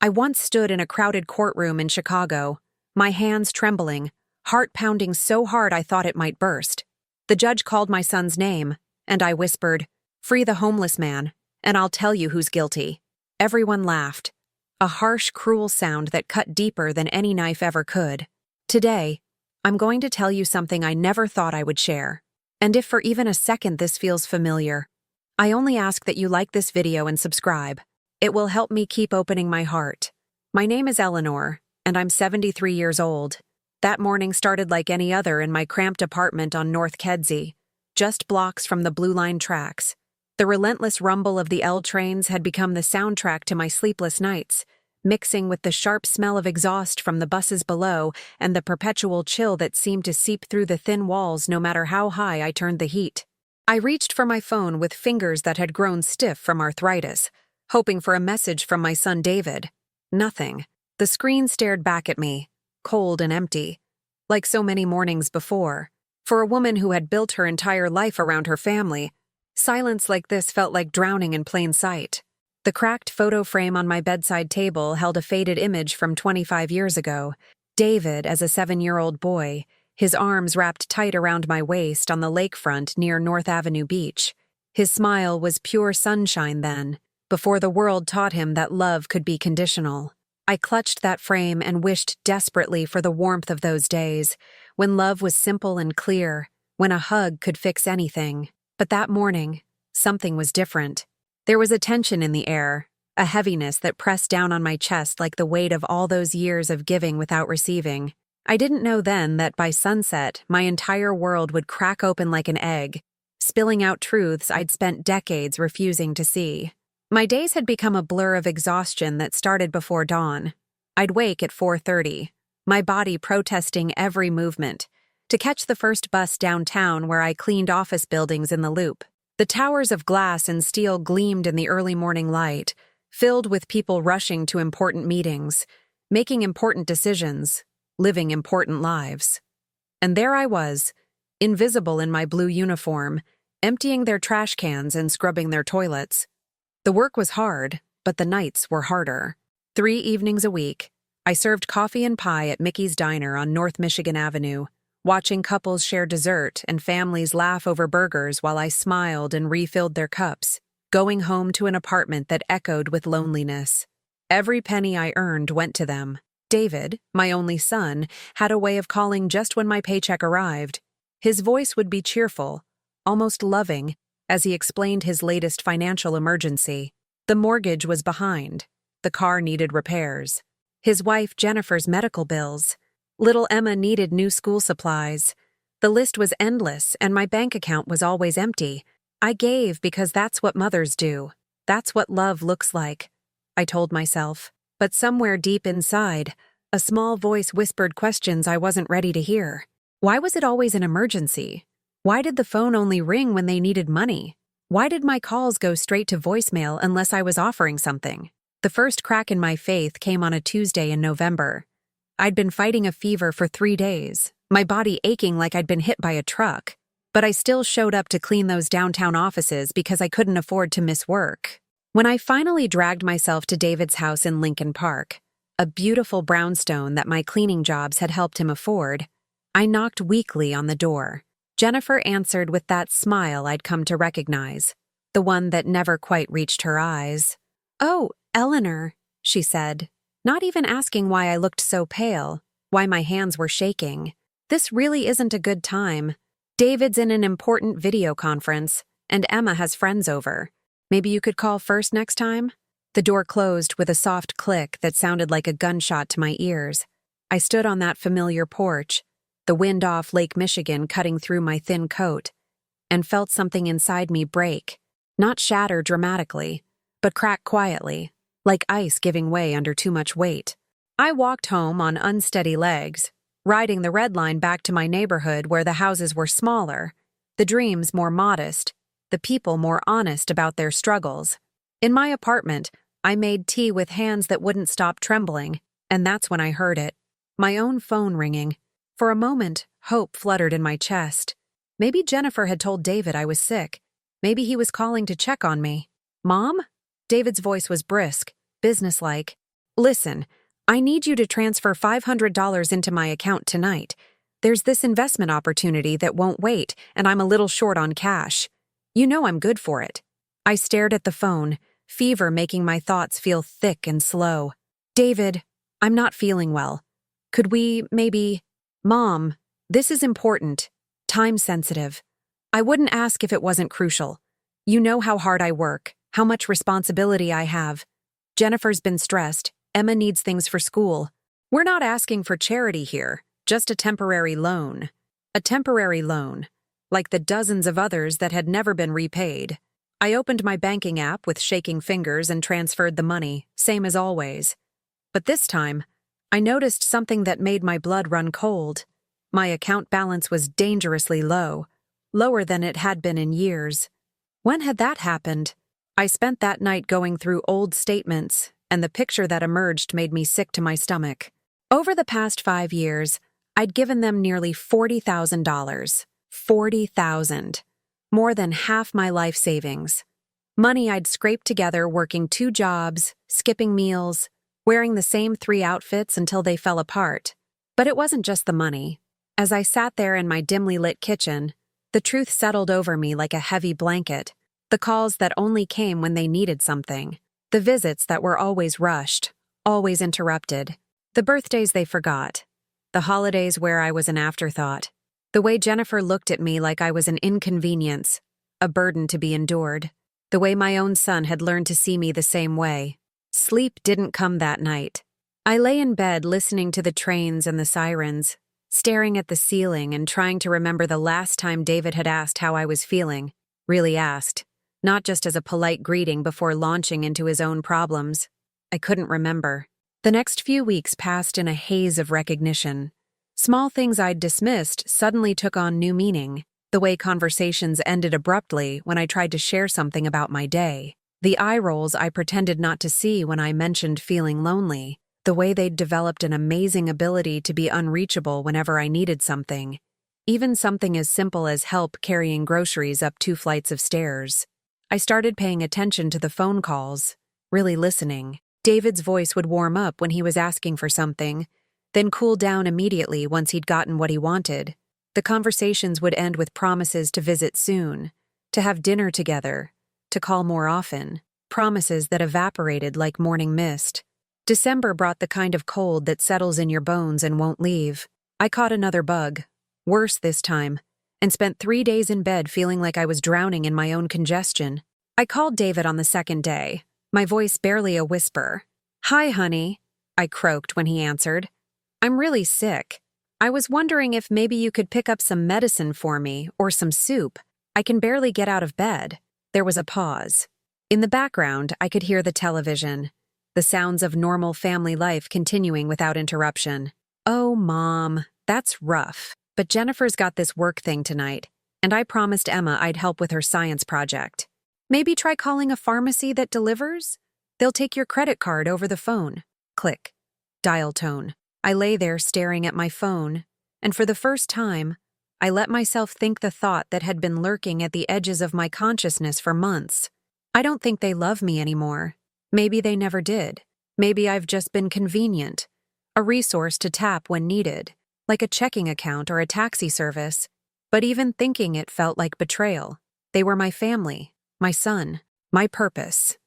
I once stood in a crowded courtroom in Chicago, my hands trembling, heart pounding so hard I thought it might burst. The judge called my son's name, and I whispered, "Free the homeless man, and I'll tell you who's guilty." Everyone laughed, a harsh, cruel sound that cut deeper than any knife ever could. Today, I'm going to tell you something I never thought I would share. And if for even a second this feels familiar, I only ask that you like this video and subscribe. It will help me keep opening my heart. My name is Eleanor, and I'm 73 years old. That morning started like any other in my cramped apartment on North Kedzie, just blocks from the Blue Line tracks. The relentless rumble of the L trains had become the soundtrack to my sleepless nights, mixing with the sharp smell of exhaust from the buses below and the perpetual chill that seemed to seep through the thin walls no matter how high I turned the heat. I reached for my phone with fingers that had grown stiff from arthritis, hoping for a message from my son David. Nothing. The screen stared back at me, cold and empty, like so many mornings before. For a woman who had built her entire life around her family, silence like this felt like drowning in plain sight. The cracked photo frame on my bedside table held a faded image from 25 years ago. David as a 7-year-old boy, his arms wrapped tight around my waist on the lakefront near North Avenue Beach. His smile was pure sunshine then, before the world taught him that love could be conditional. I clutched that frame and wished desperately for the warmth of those days, when love was simple and clear, when a hug could fix anything. But that morning, something was different. There was a tension in the air, a heaviness that pressed down on my chest like the weight of all those years of giving without receiving. I didn't know then that by sunset, my entire world would crack open like an egg, spilling out truths I'd spent decades refusing to see. My days had become a blur of exhaustion that started before dawn. I'd wake at 4:30, my body protesting every movement, to catch the first bus downtown where I cleaned office buildings in the Loop. The towers of glass and steel gleamed in the early morning light, filled with people rushing to important meetings, making important decisions, living important lives. And there I was, invisible in my blue uniform, emptying their trash cans and scrubbing their toilets. The work was hard, but the nights were harder. 3 evenings a week, I served coffee and pie at Mickey's Diner on North Michigan Avenue, watching couples share dessert and families laugh over burgers while I smiled and refilled their cups, going home to an apartment that echoed with loneliness. Every penny I earned went to them. David, my only son, had a way of calling just when my paycheck arrived. His voice would be cheerful, almost loving, as he explained his latest financial emergency. The mortgage was behind. The car needed repairs. His wife Jennifer's medical bills. Little Emma needed new school supplies. The list was endless, and my bank account was always empty. I gave because that's what mothers do. That's what love looks like, I told myself. But somewhere deep inside, a small voice whispered questions I wasn't ready to hear. Why was it always an emergency? Why did the phone only ring when they needed money? Why did my calls go straight to voicemail unless I was offering something? The first crack in my faith came on a Tuesday in November. I'd been fighting a fever for 3 days, my body aching like I'd been hit by a truck. But I still showed up to clean those downtown offices because I couldn't afford to miss work. When I finally dragged myself to David's house in Lincoln Park, a beautiful brownstone that my cleaning jobs had helped him afford, I knocked weakly on the door. Jennifer answered with that smile I'd come to recognize, the one that never quite reached her eyes. "Oh, Eleanor," she said, not even asking why I looked so pale, why my hands were shaking. "This really isn't a good time. David's in an important video conference, and Emma has friends over. Maybe you could call first next time?" The door closed with a soft click that sounded like a gunshot to my ears. I stood on that familiar porch, the wind off Lake Michigan cutting through my thin coat, and felt something inside me break, not shatter dramatically, but crack quietly, like ice giving way under too much weight. I walked home on unsteady legs, riding the red line back to my neighborhood where the houses were smaller, the dreams more modest, the people more honest about their struggles. In my apartment, I made tea with hands that wouldn't stop trembling, and that's when I heard it. My own phone ringing. For a moment, hope fluttered in my chest. Maybe Jennifer had told David I was sick. Maybe he was calling to check on me. "Mom?" David's voice was brisk, businesslike. Listen, I need you to transfer $500 into my account tonight. There's this investment opportunity that won't wait, and I'm a little short on cash. You know I'm good for it. I stared at the phone, fever making my thoughts feel thick and slow. David, I'm not feeling well. Could we, maybe… Mom, this is important. Time sensitive. I wouldn't ask if it wasn't crucial. You know how hard I work, how much responsibility I have. Jennifer's been stressed. Emma needs things for school. We're not asking for charity here, just a temporary loan. A temporary loan, like the dozens of others that had never been repaid. I opened my banking app with shaking fingers and transferred the money, same as always. But this time, I noticed something that made my blood run cold. My account balance was dangerously low, lower than it had been in years. When had that happened? I spent that night going through old statements, and the picture that emerged made me sick to my stomach. Over the past 5 years, I'd given them nearly $40,000. $40,000. More than half my life savings. Money I'd scraped together working 2 jobs, skipping meals, wearing the same 3 outfits until they fell apart. But it wasn't just the money. As I sat there in my dimly lit kitchen, the truth settled over me like a heavy blanket. The calls that only came when they needed something. The visits that were always rushed, always interrupted. The birthdays they forgot. The holidays where I was an afterthought. The way Jennifer looked at me like I was an inconvenience, a burden to be endured. The way my own son had learned to see me the same way. Sleep didn't come that night. I lay in bed listening to the trains and the sirens, staring at the ceiling and trying to remember the last time David had asked how I was feeling. Really asked. Not just as a polite greeting before launching into his own problems. I couldn't remember. The next few weeks passed in a haze of recognition. Small things I'd dismissed suddenly took on new meaning. The way conversations ended abruptly when I tried to share something about my day. The eye rolls I pretended not to see when I mentioned feeling lonely. The way they'd developed an amazing ability to be unreachable whenever I needed something. Even something as simple as help carrying groceries up 2 flights of stairs. I started paying attention to the phone calls, really listening. David's voice would warm up when he was asking for something, then cool down immediately once he'd gotten what he wanted. The conversations would end with promises to visit soon, to have dinner together, to call more often. Promises that evaporated like morning mist. December brought the kind of cold that settles in your bones and won't leave. I caught another bug, worse this time, and spent 3 days in bed feeling like I was drowning in my own congestion. I called David on the second day, my voice barely a whisper. "Hi, honey," I croaked when he answered. "I'm really sick. I was wondering if maybe you could pick up some medicine for me or some soup. I can barely get out of bed." There was a pause. In the background, I could hear the television, the sounds of normal family life continuing without interruption. "Oh, Mom, that's rough. But Jennifer's got this work thing tonight, and I promised Emma I'd help with her science project. Maybe try calling a pharmacy that delivers? They'll take your credit card over the phone." Click. Dial tone. I lay there staring at my phone, and for the first time, I let myself think the thought that had been lurking at the edges of my consciousness for months. I don't think they love me anymore. Maybe they never did. Maybe I've just been convenient. A resource to tap when needed, like a checking account or a taxi service. But even thinking it felt like betrayal. They were my family, my son, my purpose.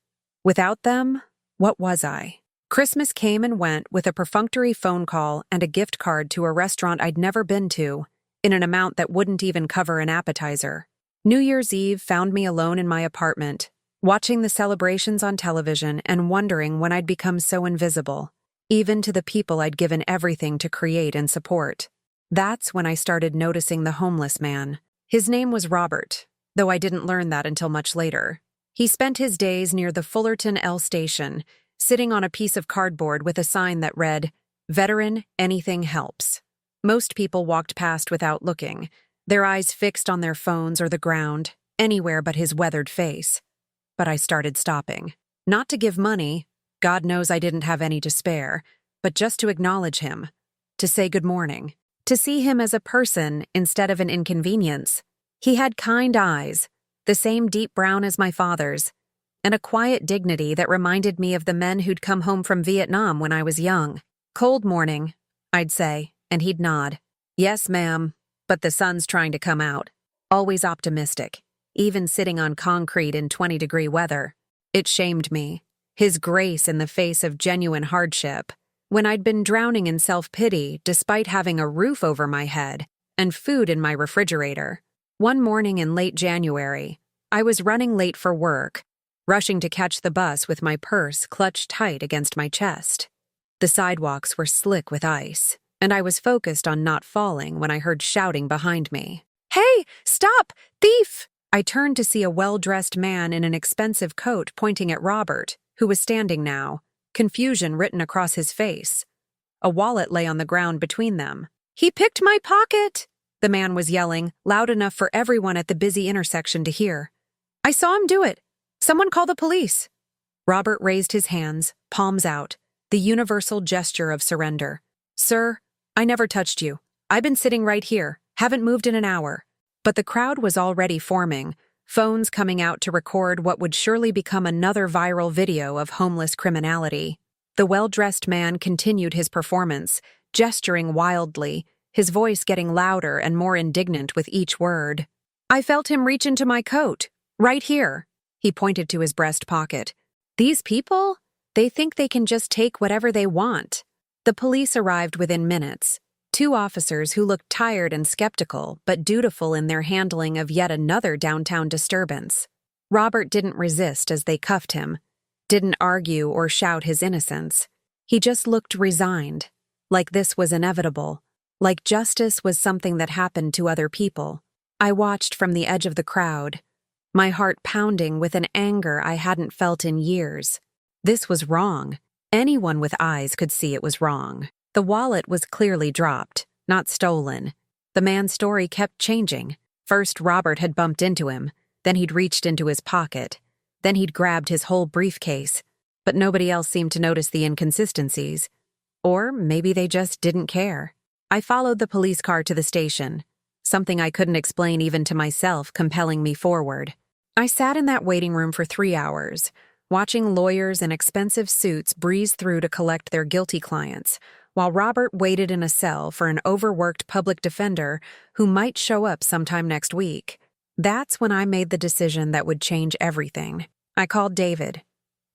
Without them, what was I? Christmas came and went with a perfunctory phone call and a gift card to a restaurant I'd never been to, in an amount that wouldn't even cover an appetizer. New Year's Eve found me alone in my apartment, watching the celebrations on television and wondering when I'd become so invisible, even to the people I'd given everything to create and support. That's when I started noticing the homeless man. His name was Robert, though I didn't learn that until much later. He spent his days near the Fullerton L station, sitting on a piece of cardboard with a sign that read, "Veteran, anything helps." Most people walked past without looking, their eyes fixed on their phones or the ground, anywhere but his weathered face. But I started stopping. Not to give money, God knows I didn't have any to spare, but just to acknowledge him, to say good morning, to see him as a person instead of an inconvenience. He had kind eyes, the same deep brown as my father's, and a quiet dignity that reminded me of the men who'd come home from Vietnam when I was young. "Cold morning," I'd say, and he'd nod. "Yes, ma'am, but the sun's trying to come out." Always optimistic, even sitting on concrete in 20-degree weather. It shamed me, his grace in the face of genuine hardship, when I'd been drowning in self-pity despite having a roof over my head and food in my refrigerator. One morning in late January, I was running late for work, rushing to catch the bus with my purse clutched tight against my chest. The sidewalks were slick with ice, and I was focused on not falling when I heard shouting behind me. "Hey, stop! Thief!" I turned to see a well-dressed man in an expensive coat pointing at Robert, who was standing now, confusion written across his face. A wallet lay on the ground between them. "He picked my pocket!" the man was yelling, loud enough for everyone at the busy intersection to hear. "I saw him do it. Someone call the police." Robert raised his hands, palms out, the universal gesture of surrender. "Sir, I never touched you. I've been sitting right here, haven't moved in an hour." But the crowd was already forming, phones coming out to record what would surely become another viral video of homeless criminality. The well-dressed man continued his performance, gesturing wildly, his voice getting louder and more indignant with each word. "I felt him reach into my coat, right here." He pointed to his breast pocket. "These people? They think they can just take whatever they want." The police arrived within minutes. 2 officers who looked tired and skeptical, but dutiful in their handling of yet another downtown disturbance. Robert didn't resist as they cuffed him, didn't argue or shout his innocence. He just looked resigned, like this was inevitable, like justice was something that happened to other people. I watched from the edge of the crowd, my heart pounding with an anger I hadn't felt in years. This was wrong. Anyone with eyes could see it was wrong. The wallet was clearly dropped, not stolen. The man's story kept changing. First, Robert had bumped into him, then he'd reached into his pocket, then he'd grabbed his whole briefcase, but nobody else seemed to notice the inconsistencies. Or maybe they just didn't care. I followed the police car to the station, something I couldn't explain even to myself compelling me forward. I sat in that waiting room for 3 hours, watching lawyers in expensive suits breeze through to collect their guilty clients, while Robert waited in a cell for an overworked public defender who might show up sometime next week. That's when I made the decision that would change everything. I called David.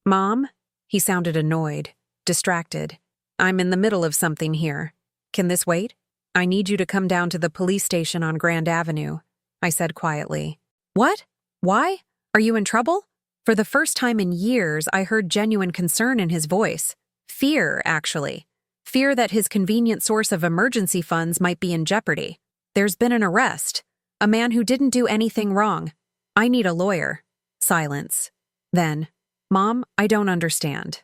"Mom?" He sounded annoyed, distracted. "I'm in the middle of something here. Can this wait? I need you to come down to the police station on Grand Avenue," I said quietly. "What? Why? Are you in trouble?" For the first time in years, I heard genuine concern in his voice. Fear, actually. Fear that his convenient source of emergency funds might be in jeopardy. "There's been an arrest. A man who didn't do anything wrong. I need a lawyer." Silence. Then, "Mom, I don't understand.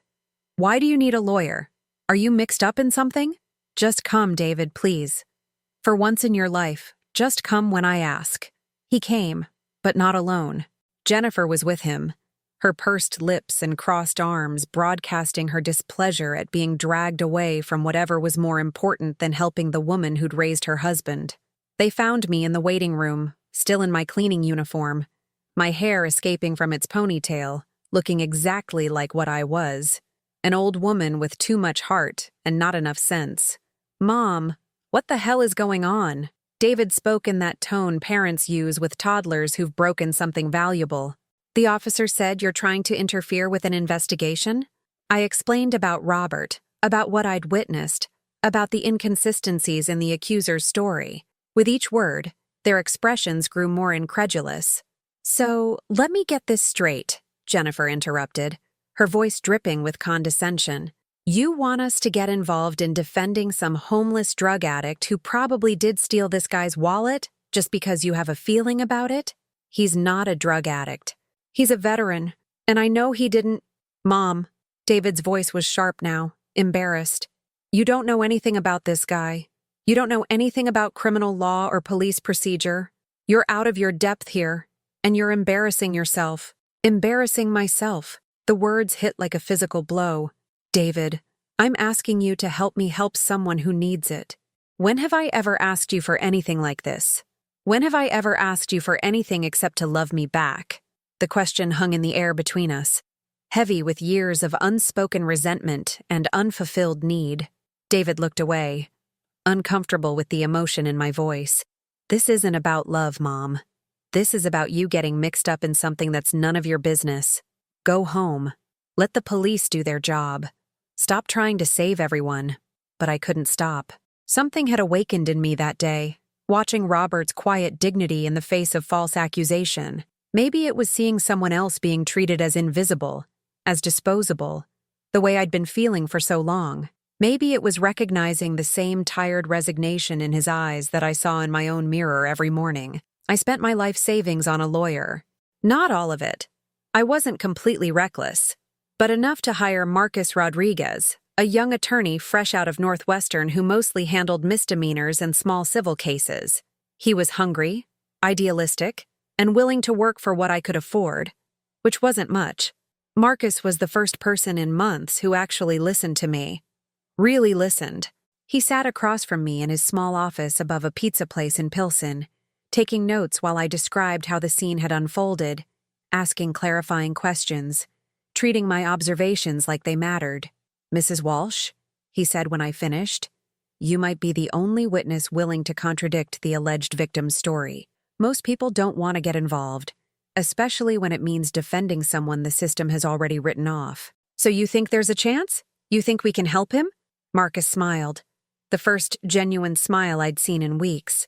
Why do you need a lawyer? Are you mixed up in something? Just come, David, please. For once in your life, just come when I ask." He came, but not alone. Jennifer was with him, her pursed lips and crossed arms broadcasting her displeasure at being dragged away from whatever was more important than helping the woman who'd raised her husband. They found me in the waiting room, still in my cleaning uniform, my hair escaping from its ponytail, looking exactly like what I was, an old woman with too much heart and not enough sense. "Mom, what the hell is going on?" David spoke in that tone parents use with toddlers who've broken something valuable. "The officer said you're trying to interfere with an investigation?" I explained about Robert, about what I'd witnessed, about the inconsistencies in the accuser's story. With each word, their expressions grew more incredulous. "So, let me get this straight," Jennifer interrupted, her voice dripping with condescension. "You want us to get involved in defending some homeless drug addict who probably did steal this guy's wallet just because you have a feeling about it? He's not a drug addict. He's a veteran, and I know he didn't—" "Mom," David's voice was sharp now, embarrassed. "You don't know anything about this guy. You don't know anything about criminal law or police procedure. You're out of your depth here, and you're embarrassing yourself." Embarrassing myself. The words hit like a physical blow. "David, I'm asking you to help me help someone who needs it. When have I ever asked you for anything like this? When have I ever asked you for anything except to love me back?" The question hung in the air between us, heavy with years of unspoken resentment and unfulfilled need. David looked away, uncomfortable with the emotion in my voice. This isn't about love, Mom. This is about you getting mixed up in something that's none of your business. Go home. Let the police do their job. Stop trying to save everyone. But I couldn't stop. Something had awakened in me that day, watching Robert's quiet dignity in the face of false accusation. Maybe it was seeing someone else being treated as invisible, as disposable, the way I'd been feeling for so long. Maybe it was recognizing the same tired resignation in his eyes that I saw in my own mirror every morning. I spent my life savings on a lawyer. Not all of it. I wasn't completely reckless, but enough to hire Marcus Rodriguez, a young attorney fresh out of Northwestern who mostly handled misdemeanors and small civil cases. He was hungry, idealistic, and willing to work for what I could afford, which wasn't much. Marcus was the first person in months who actually listened to me. Really listened. He sat across from me in his small office above a pizza place in Pilsen, taking notes while I described how the scene had unfolded, asking clarifying questions, treating my observations like they mattered. "Mrs. Walsh," he said when I finished, "you might be the only witness willing to contradict the alleged victim's story. Most people don't want to get involved, especially when it means defending someone the system has already written off. So you think there's a chance? You think we can help him?" Marcus smiled, the first genuine smile I'd seen in weeks.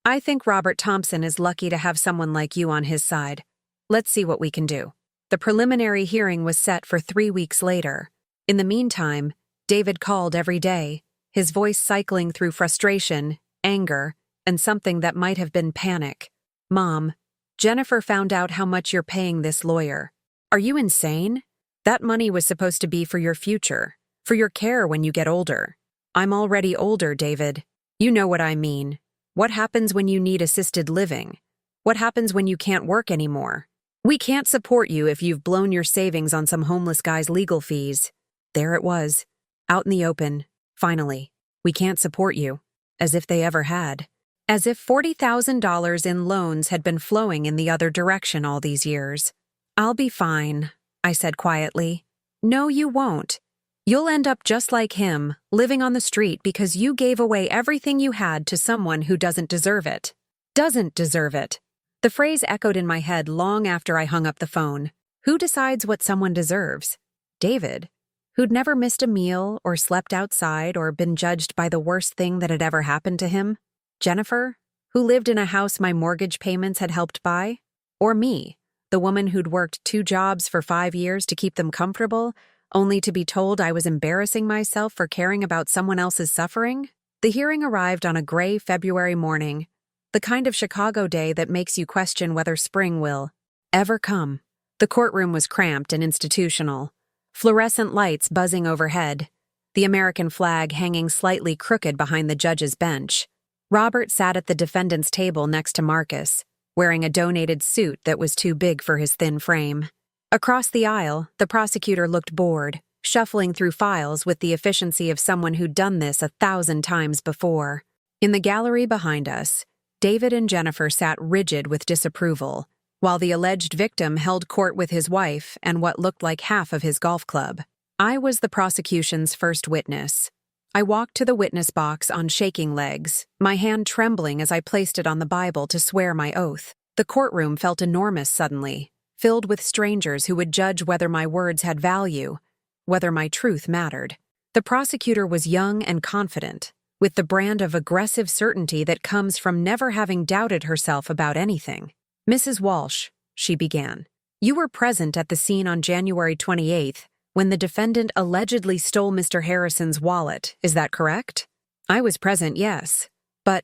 "I think Robert Thompson is lucky to have someone like you on his side. Let's see what we can do." The preliminary hearing was set for 3 weeks later. In the meantime, David called every day, his voice cycling through frustration, anger, and something that might have been panic. "Mom, Jennifer found out how much you're paying this lawyer. Are you insane? That money was supposed to be for your future, for your care when you get older." "I'm already older, David. You know what I mean. What happens when you need assisted living? What happens when you can't work anymore? We can't support you if you've blown your savings on some homeless guy's legal fees." There it was, out in the open, finally. "We can't support you." As if they ever had. As if $40,000 in loans had been flowing in the other direction all these years. "I'll be fine," I said quietly. "No, you won't. You'll end up just like him, living on the street because you gave away everything you had to someone who doesn't deserve it." Doesn't deserve it. The phrase echoed in my head long after I hung up the phone. Who decides what someone deserves? David, who'd never missed a meal or slept outside or been judged by the worst thing that had ever happened to him? Jennifer, who lived in a house my mortgage payments had helped buy? Or me, the woman who'd worked 2 jobs for 5 years to keep them comfortable, only to be told I was embarrassing myself for caring about someone else's suffering? The hearing arrived on a gray February morning, the kind of Chicago day that makes you question whether spring will ever come. The courtroom was cramped and institutional, fluorescent lights buzzing overhead, the American flag hanging slightly crooked behind the judge's bench. Robert sat at the defendant's table next to Marcus, wearing a donated suit that was too big for his thin frame. Across the aisle, the prosecutor looked bored, shuffling through files with the efficiency of someone who'd done this 1,000 times before. In the gallery behind us, David and Jennifer sat rigid with disapproval, while the alleged victim held court with his wife and what looked like half of his golf club. I was the prosecution's first witness. I walked to the witness box on shaking legs, my hand trembling as I placed it on the Bible to swear my oath. The courtroom felt enormous suddenly, filled with strangers who would judge whether my words had value, whether my truth mattered. The prosecutor was young and confident, with the brand of aggressive certainty that comes from never having doubted herself about anything. "Mrs. Walsh," she began, "you were present at the scene on January 28th when the defendant allegedly stole Mr. Harrison's wallet, is that correct?" "I was present, yes. But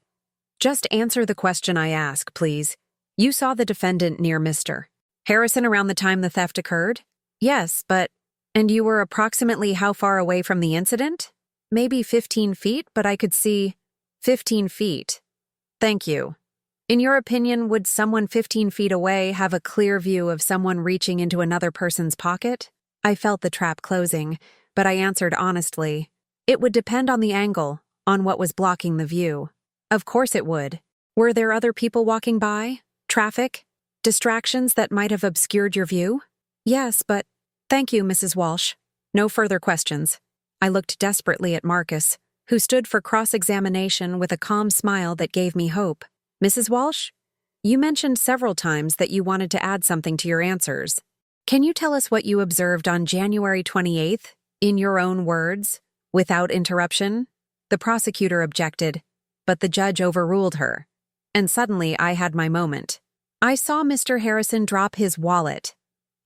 just answer the question I ask, please. You saw the defendant near Mr. Harrison around the time the theft occurred?" "Yes, but..." "And you were approximately how far away from the incident?" "Maybe 15 feet, but I could see..." 15 feet. Thank you. In your opinion, would someone 15 feet away have a clear view of someone reaching into another person's pocket? I felt the trap closing, but I answered honestly. It would depend on the angle, on what was blocking the view. Of course it would. Were there other people walking by? Traffic? Distractions that might have obscured your view? Yes, but thank you, Mrs. Walsh. No further questions. I looked desperately at Marcus, who stood for cross-examination with a calm smile that gave me hope. Mrs. Walsh, you mentioned several times that you wanted to add something to your answers. Can you tell us what you observed on January 28th, in your own words, without interruption? The prosecutor objected, but the judge overruled her. And suddenly I had my moment. I saw Mr. Harrison drop his wallet,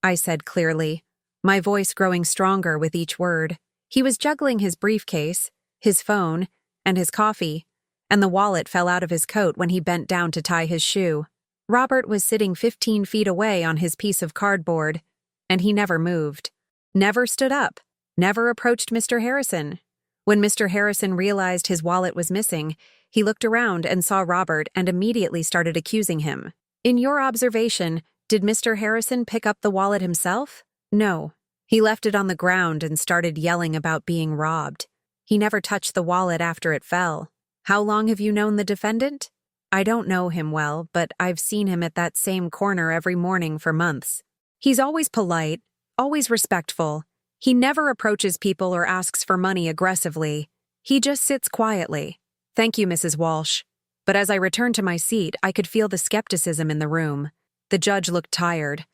I said clearly, my voice growing stronger with each word. He was juggling his briefcase, his phone, and his coffee, and the wallet fell out of his coat when he bent down to tie his shoe. Robert was sitting 15 feet away on his piece of cardboard, and he never moved, never stood up, never approached Mr. Harrison. When Mr. Harrison realized his wallet was missing, he looked around and saw Robert and immediately started accusing him. In your observation, did Mr. Harrison pick up the wallet himself? No. He left it on the ground and started yelling about being robbed. He never touched the wallet after it fell. How long have you known the defendant? I don't know him well, but I've seen him at that same corner every morning for months. He's always polite, always respectful. He never approaches people or asks for money aggressively. He just sits quietly. Thank you, Mrs. Walsh. But as I returned to my seat, I could feel the skepticism in the room. The judge looked tired,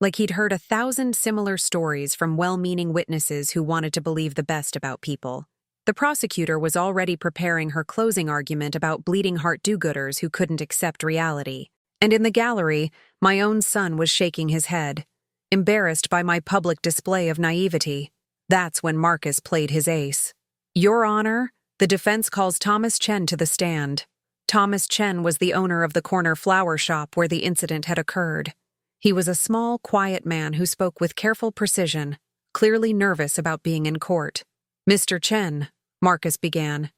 like he'd heard 1,000 similar stories from well-meaning witnesses who wanted to believe the best about people. The prosecutor was already preparing her closing argument about bleeding heart do-gooders who couldn't accept reality. And in the gallery, my own son was shaking his head, embarrassed by my public display of naivety. That's when Marcus played his ace. Your Honor, the defense calls Thomas Chen to the stand. Thomas Chen was the owner of the corner flower shop where the incident had occurred. He was a small, quiet man who spoke with careful precision, clearly nervous about being in court. Mr. Chen, Marcus began,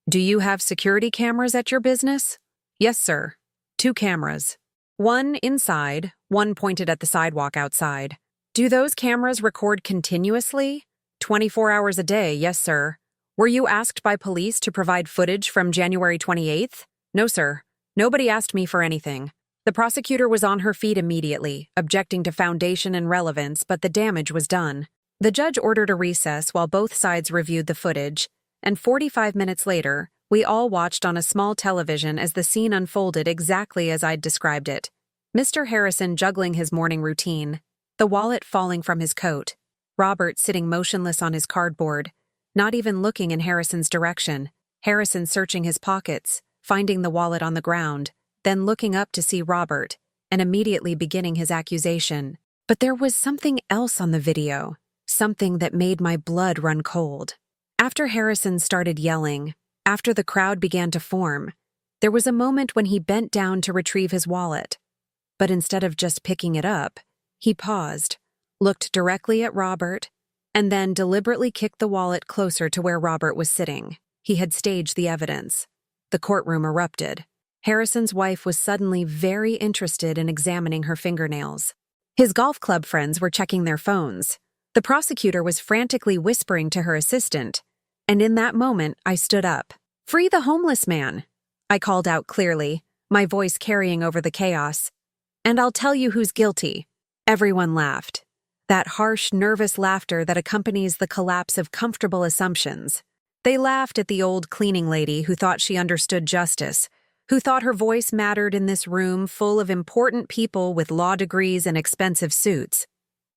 do you have security cameras at your business? Yes, sir. 2 cameras. One inside, one pointed at the sidewalk outside. Do those cameras record continuously? 24 hours a day, yes, sir. Were you asked by police to provide footage from January 28th? No, sir. Nobody asked me for anything. The prosecutor was on her feet immediately, objecting to foundation and relevance, but the damage was done. The judge ordered a recess while both sides reviewed the footage, and 45 minutes later, we all watched on a small television as the scene unfolded exactly as I'd described it. Mr. Harrison juggling his morning routine, the wallet falling from his coat, Robert sitting motionless on his cardboard, not even looking in Harrison's direction, Harrison searching his pockets, finding the wallet on the ground, then looking up to see Robert, and immediately beginning his accusation. But there was something else on the video, something that made my blood run cold. After Harrison started yelling, after the crowd began to form, there was a moment when he bent down to retrieve his wallet. But instead of just picking it up, he paused, looked directly at Robert, and then deliberately kicked the wallet closer to where Robert was sitting. He had staged the evidence. The courtroom erupted. Harrison's wife was suddenly very interested in examining her fingernails. His golf club friends were checking their phones. The prosecutor was frantically whispering to her assistant, and in that moment I stood up. "Free the homeless man," I called out clearly, my voice carrying over the chaos. "And I'll tell you who's guilty." Everyone laughed. That harsh, nervous laughter that accompanies the collapse of comfortable assumptions. They laughed at the old cleaning lady who thought she understood justice, who thought her voice mattered in this room full of important people with law degrees and expensive suits.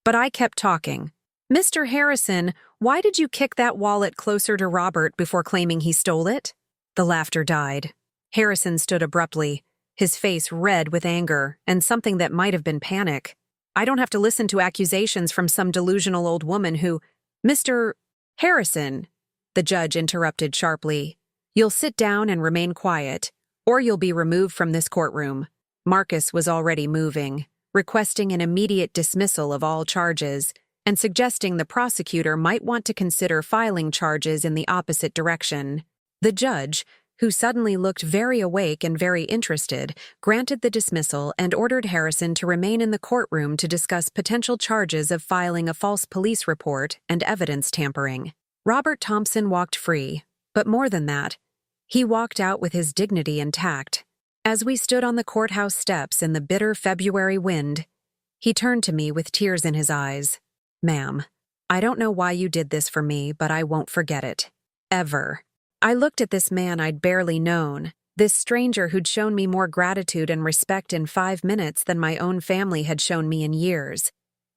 But I kept talking. "Mr. Harrison, why did you kick that wallet closer to Robert before claiming he stole it?" The laughter died. Harrison stood abruptly, his face red with anger and something that might have been panic. I don't have to listen to accusations from some delusional old woman who— "Mr. Harrison," the judge interrupted sharply, "you'll sit down and remain quiet, or you'll be removed from this courtroom." Marcus was already moving, requesting an immediate dismissal of all charges, and suggesting the prosecutor might want to consider filing charges in the opposite direction. The judge, who suddenly looked very awake and very interested, granted the dismissal and ordered Harrison to remain in the courtroom to discuss potential charges of filing a false police report and evidence tampering. Robert Thompson walked free, but more than that, he walked out with his dignity intact. As we stood on the courthouse steps in the bitter February wind, he turned to me with tears in his eyes. "Ma'am, I don't know why you did this for me, but I won't forget it. Ever." I looked at this man I'd barely known, this stranger who'd shown me more gratitude and respect in 5 minutes than my own family had shown me in years,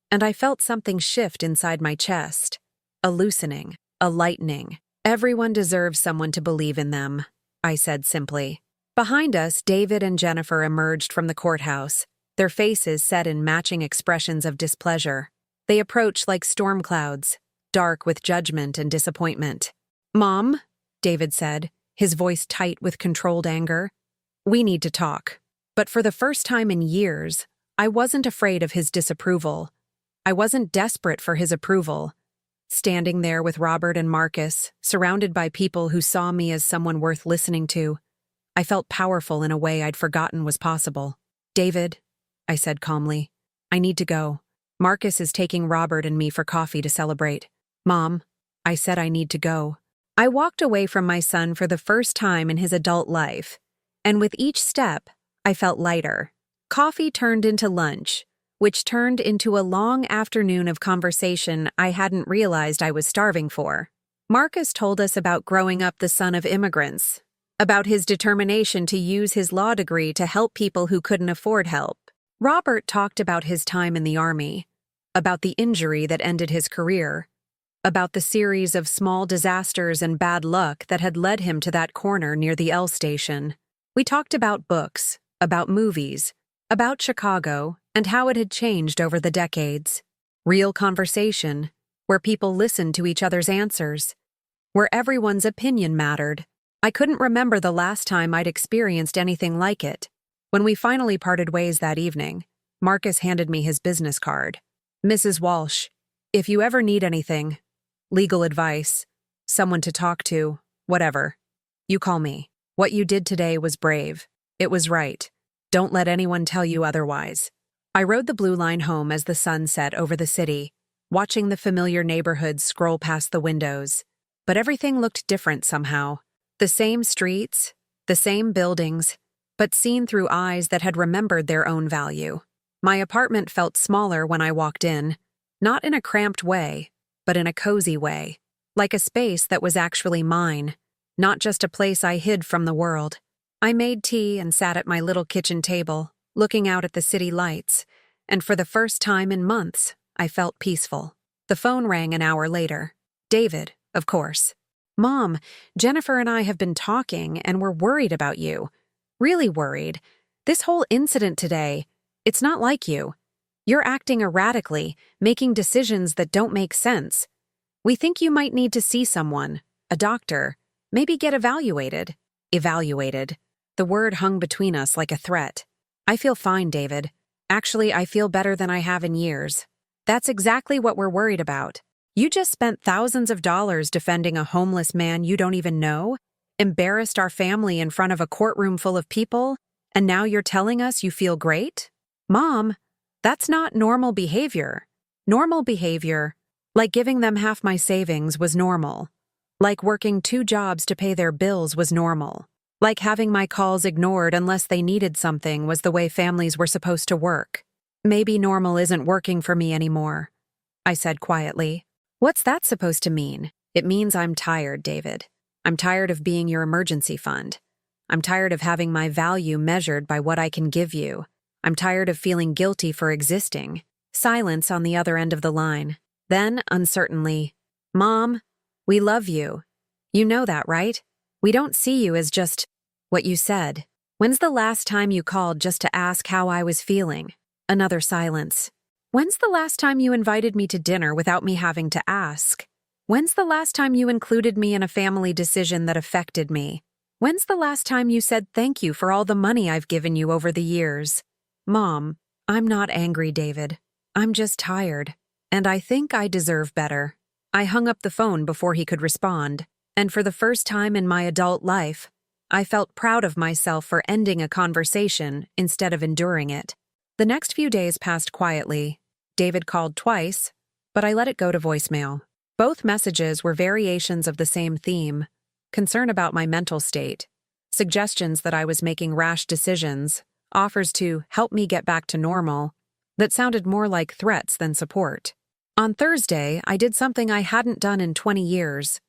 and I felt something shift inside my chest. A loosening, a lightening. "Everyone deserves someone to believe in them," I said simply. Behind us, David and Jennifer emerged from the courthouse, their faces set in matching expressions of displeasure. They approached like storm clouds, dark with judgment and disappointment. "Mom," David said, his voice tight with controlled anger, "we need to talk." But for the first time in years, I wasn't afraid of his disapproval. I wasn't desperate for his approval. Standing there with Robert and Marcus, surrounded by people who saw me as someone worth listening to, I felt powerful in a way I'd forgotten was possible. "David," I said calmly, "I need to go. Marcus is taking Robert and me for coffee to celebrate." "Mom," I said, "I need to go." I walked away from my son for the first time in his adult life, and with each step, I felt lighter. Coffee turned into lunch, which turned into a long afternoon of conversation I hadn't realized I was starving for. Marcus told us about growing up the son of immigrants, about his determination to use his law degree to help people who couldn't afford help. Robert talked about his time in the Army, about the injury that ended his career, about the series of small disasters and bad luck that had led him to that corner near the L station. We talked about books, about movies, about Chicago, and how it had changed over the decades. Real conversation, where people listened to each other's answers, where everyone's opinion mattered. I couldn't remember the last time I'd experienced anything like it. When we finally parted ways that evening, Marcus handed me his business card. "Mrs. Walsh, if you ever need anything, legal advice, someone to talk to, whatever, you call me. What you did today was brave. It was right. Don't let anyone tell you otherwise." I rode the Blue Line home as the sun set over the city, watching the familiar neighborhoods scroll past the windows. But everything looked different somehow. The same streets, the same buildings, but seen through eyes that had remembered their own value. My apartment felt smaller when I walked in, not in a cramped way, but in a cozy way, like a space that was actually mine, not just a place I hid from the world. I made tea and sat at my little kitchen table, looking out at the city lights, and for the first time in months, I felt peaceful. The phone rang an hour later. David, of course. "Mom, Jennifer and I have been talking, and we're worried about you. Really worried. This whole incident today, it's not like you. You're acting erratically, making decisions that don't make sense. We think you might need to see someone, a doctor, maybe get evaluated." Evaluated. The word hung between us like a threat. "I feel fine, David. Actually, I feel better than I have in years." "That's exactly what we're worried about. You just spent thousands of dollars defending a homeless man you don't even know, embarrassed our family in front of a courtroom full of people, and now you're telling us you feel great? Mom, that's not normal behavior. Normal behavior, like giving them half my savings, was normal. Like working 2 jobs to pay their bills was normal. Like having my calls ignored unless they needed something was the way families were supposed to work. Maybe normal isn't working for me anymore," I said quietly. "What's that supposed to mean?" "It means I'm tired, David. I'm tired of being your emergency fund. I'm tired of having my value measured by what I can give you. I'm tired of feeling guilty for existing." Silence on the other end of the line. Then, uncertainly, "Mom, we love you. You know that, right? We don't see you as just what you said. When's the last time you called just to ask how I was feeling?" Another silence. "When's the last time you invited me to dinner without me having to ask? When's the last time you included me in a family decision that affected me? When's the last time you said thank you for all the money I've given you over the years?" "Mom, I'm not angry, David. I'm just tired, and I think I deserve better." I hung up the phone before he could respond, and for the first time in my adult life, I felt proud of myself for ending a conversation instead of enduring it. The next few days passed quietly. David called twice, but I let it go to voicemail. Both messages were variations of the same theme: concern about my mental state. suggestions that I was making rash decisions, offers to help me get back to normal, that sounded more like threats than support. On Thursday, I did something I hadn't done in 20 years.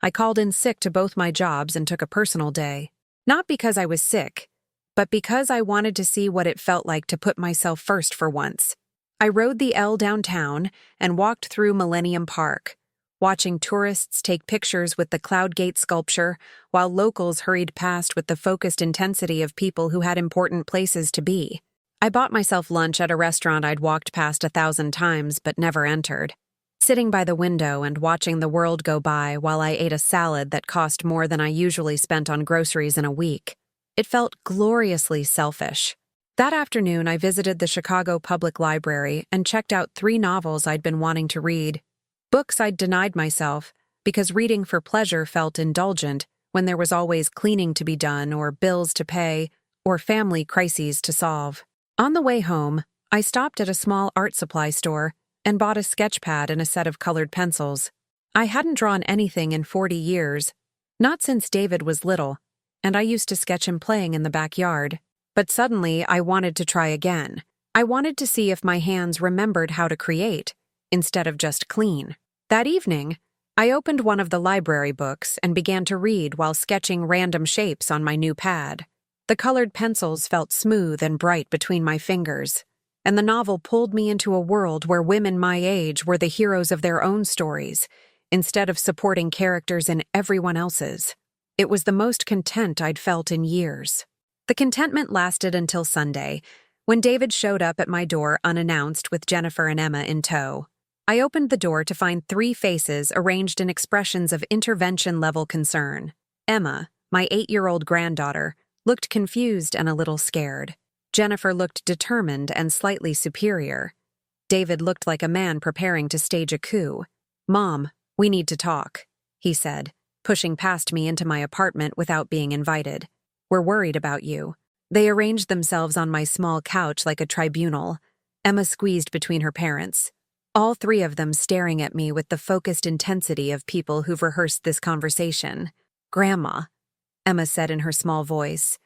I called in sick to both my jobs and took a personal day. Not because I was sick, but because I wanted to see what it felt like to put myself first for once. I rode the L downtown and walked through Millennium Park, watching tourists take pictures with the Cloud Gate sculpture while locals hurried past with the focused intensity of people who had important places to be. I bought myself lunch at a restaurant I'd walked past 1,000 times but never entered. Sitting by the window and watching the world go by while I ate a salad that cost more than I usually spent on groceries in a week. It felt gloriously selfish. That afternoon, I visited the Chicago Public Library and checked out 3 novels I'd been wanting to read. Books I'd denied myself because reading for pleasure felt indulgent when there was always cleaning to be done or bills to pay or family crises to solve. On the way home, I stopped at a small art supply store and bought a sketch pad and a set of colored pencils. I hadn't drawn anything in 40 years, not since David was little, and I used to sketch him playing in the backyard. But suddenly, I wanted to try again. I wanted to see if my hands remembered how to create, instead of just clean. That evening, I opened one of the library books and began to read while sketching random shapes on my new pad. The colored pencils felt smooth and bright between my fingers, and the novel pulled me into a world where women my age were the heroes of their own stories, instead of supporting characters in everyone else's. It was the most content I'd felt in years. The contentment lasted until Sunday, when David showed up at my door unannounced with Jennifer and Emma in tow. I opened the door to find 3 faces arranged in expressions of intervention-level concern. Emma, my 8-year-old granddaughter, looked confused and a little scared. Jennifer looked determined and slightly superior. David looked like a man preparing to stage a coup. "Mom, we need to talk," he said, pushing past me into my apartment without being invited. "We're worried about you." They arranged themselves on my small couch like a tribunal, Emma squeezed between her parents. All 3 of them staring at me with the focused intensity of people who've rehearsed this conversation. "Grandma," Emma said in her small voice,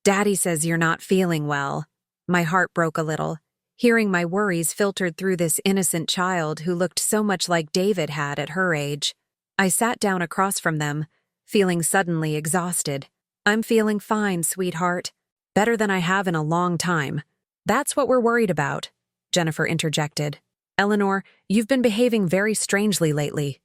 "Daddy says you're not feeling well." My heart broke a little, hearing my worries filtered through this innocent child who looked so much like David had at her age. I sat down across from them, feeling suddenly exhausted. "I'm feeling fine, sweetheart. Better than I have in a long time." "That's what we're worried about," Jennifer interjected. "Eleanor, you've been behaving very strangely lately.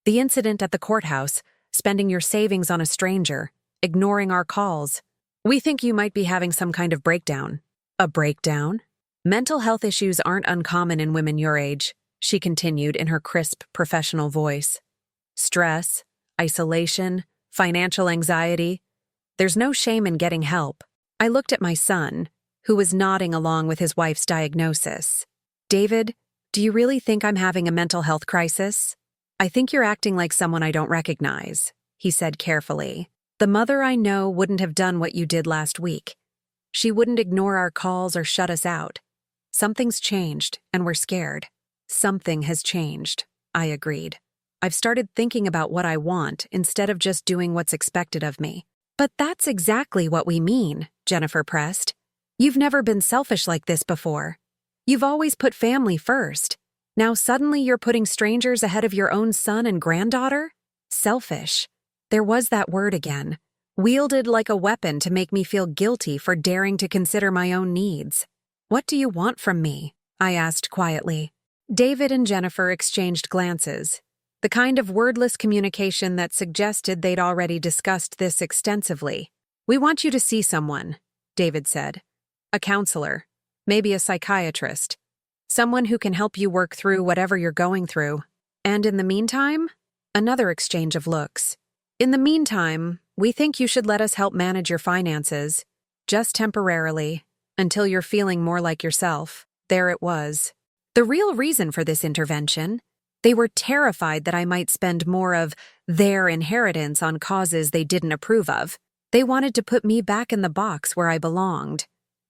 The incident at the courthouse, spending your savings on a stranger, ignoring our calls. We think you might be having some kind of breakdown." "A breakdown?" "Mental health issues aren't uncommon in women your age," she continued in her crisp, professional voice. "Stress, isolation, financial anxiety. There's no shame in getting help." I looked at my son, who was nodding along with his wife's diagnosis. "David, do you really think I'm having a mental health crisis?" "I think you're acting like someone I don't recognize," he said carefully. "The mother I know wouldn't have done what you did last week. She wouldn't ignore our calls or shut us out. Something's changed, and we're scared." "Something has changed," I agreed. "I've started thinking about what I want instead of just doing what's expected of me." "But that's exactly what we mean," Jennifer pressed. "You've never been selfish like this before. You've always put family first. Now suddenly you're putting strangers ahead of your own son and granddaughter? Selfish." There was that word again, wielded like a weapon to make me feel guilty for daring to consider my own needs. "What do you want from me?" I asked quietly. David and Jennifer exchanged glances, the kind of wordless communication that suggested they'd already discussed this extensively. "We want you to see someone," David said. "A counselor, maybe a psychiatrist, someone who can help you work through whatever you're going through. And in the meantime?" Another exchange of looks. "In the meantime, we think you should let us help manage your finances, just temporarily, until you're feeling more like yourself." There it was. The real reason for this intervention. They were terrified that I might spend more of their inheritance on causes they didn't approve of. They wanted to put me back in the box where I belonged.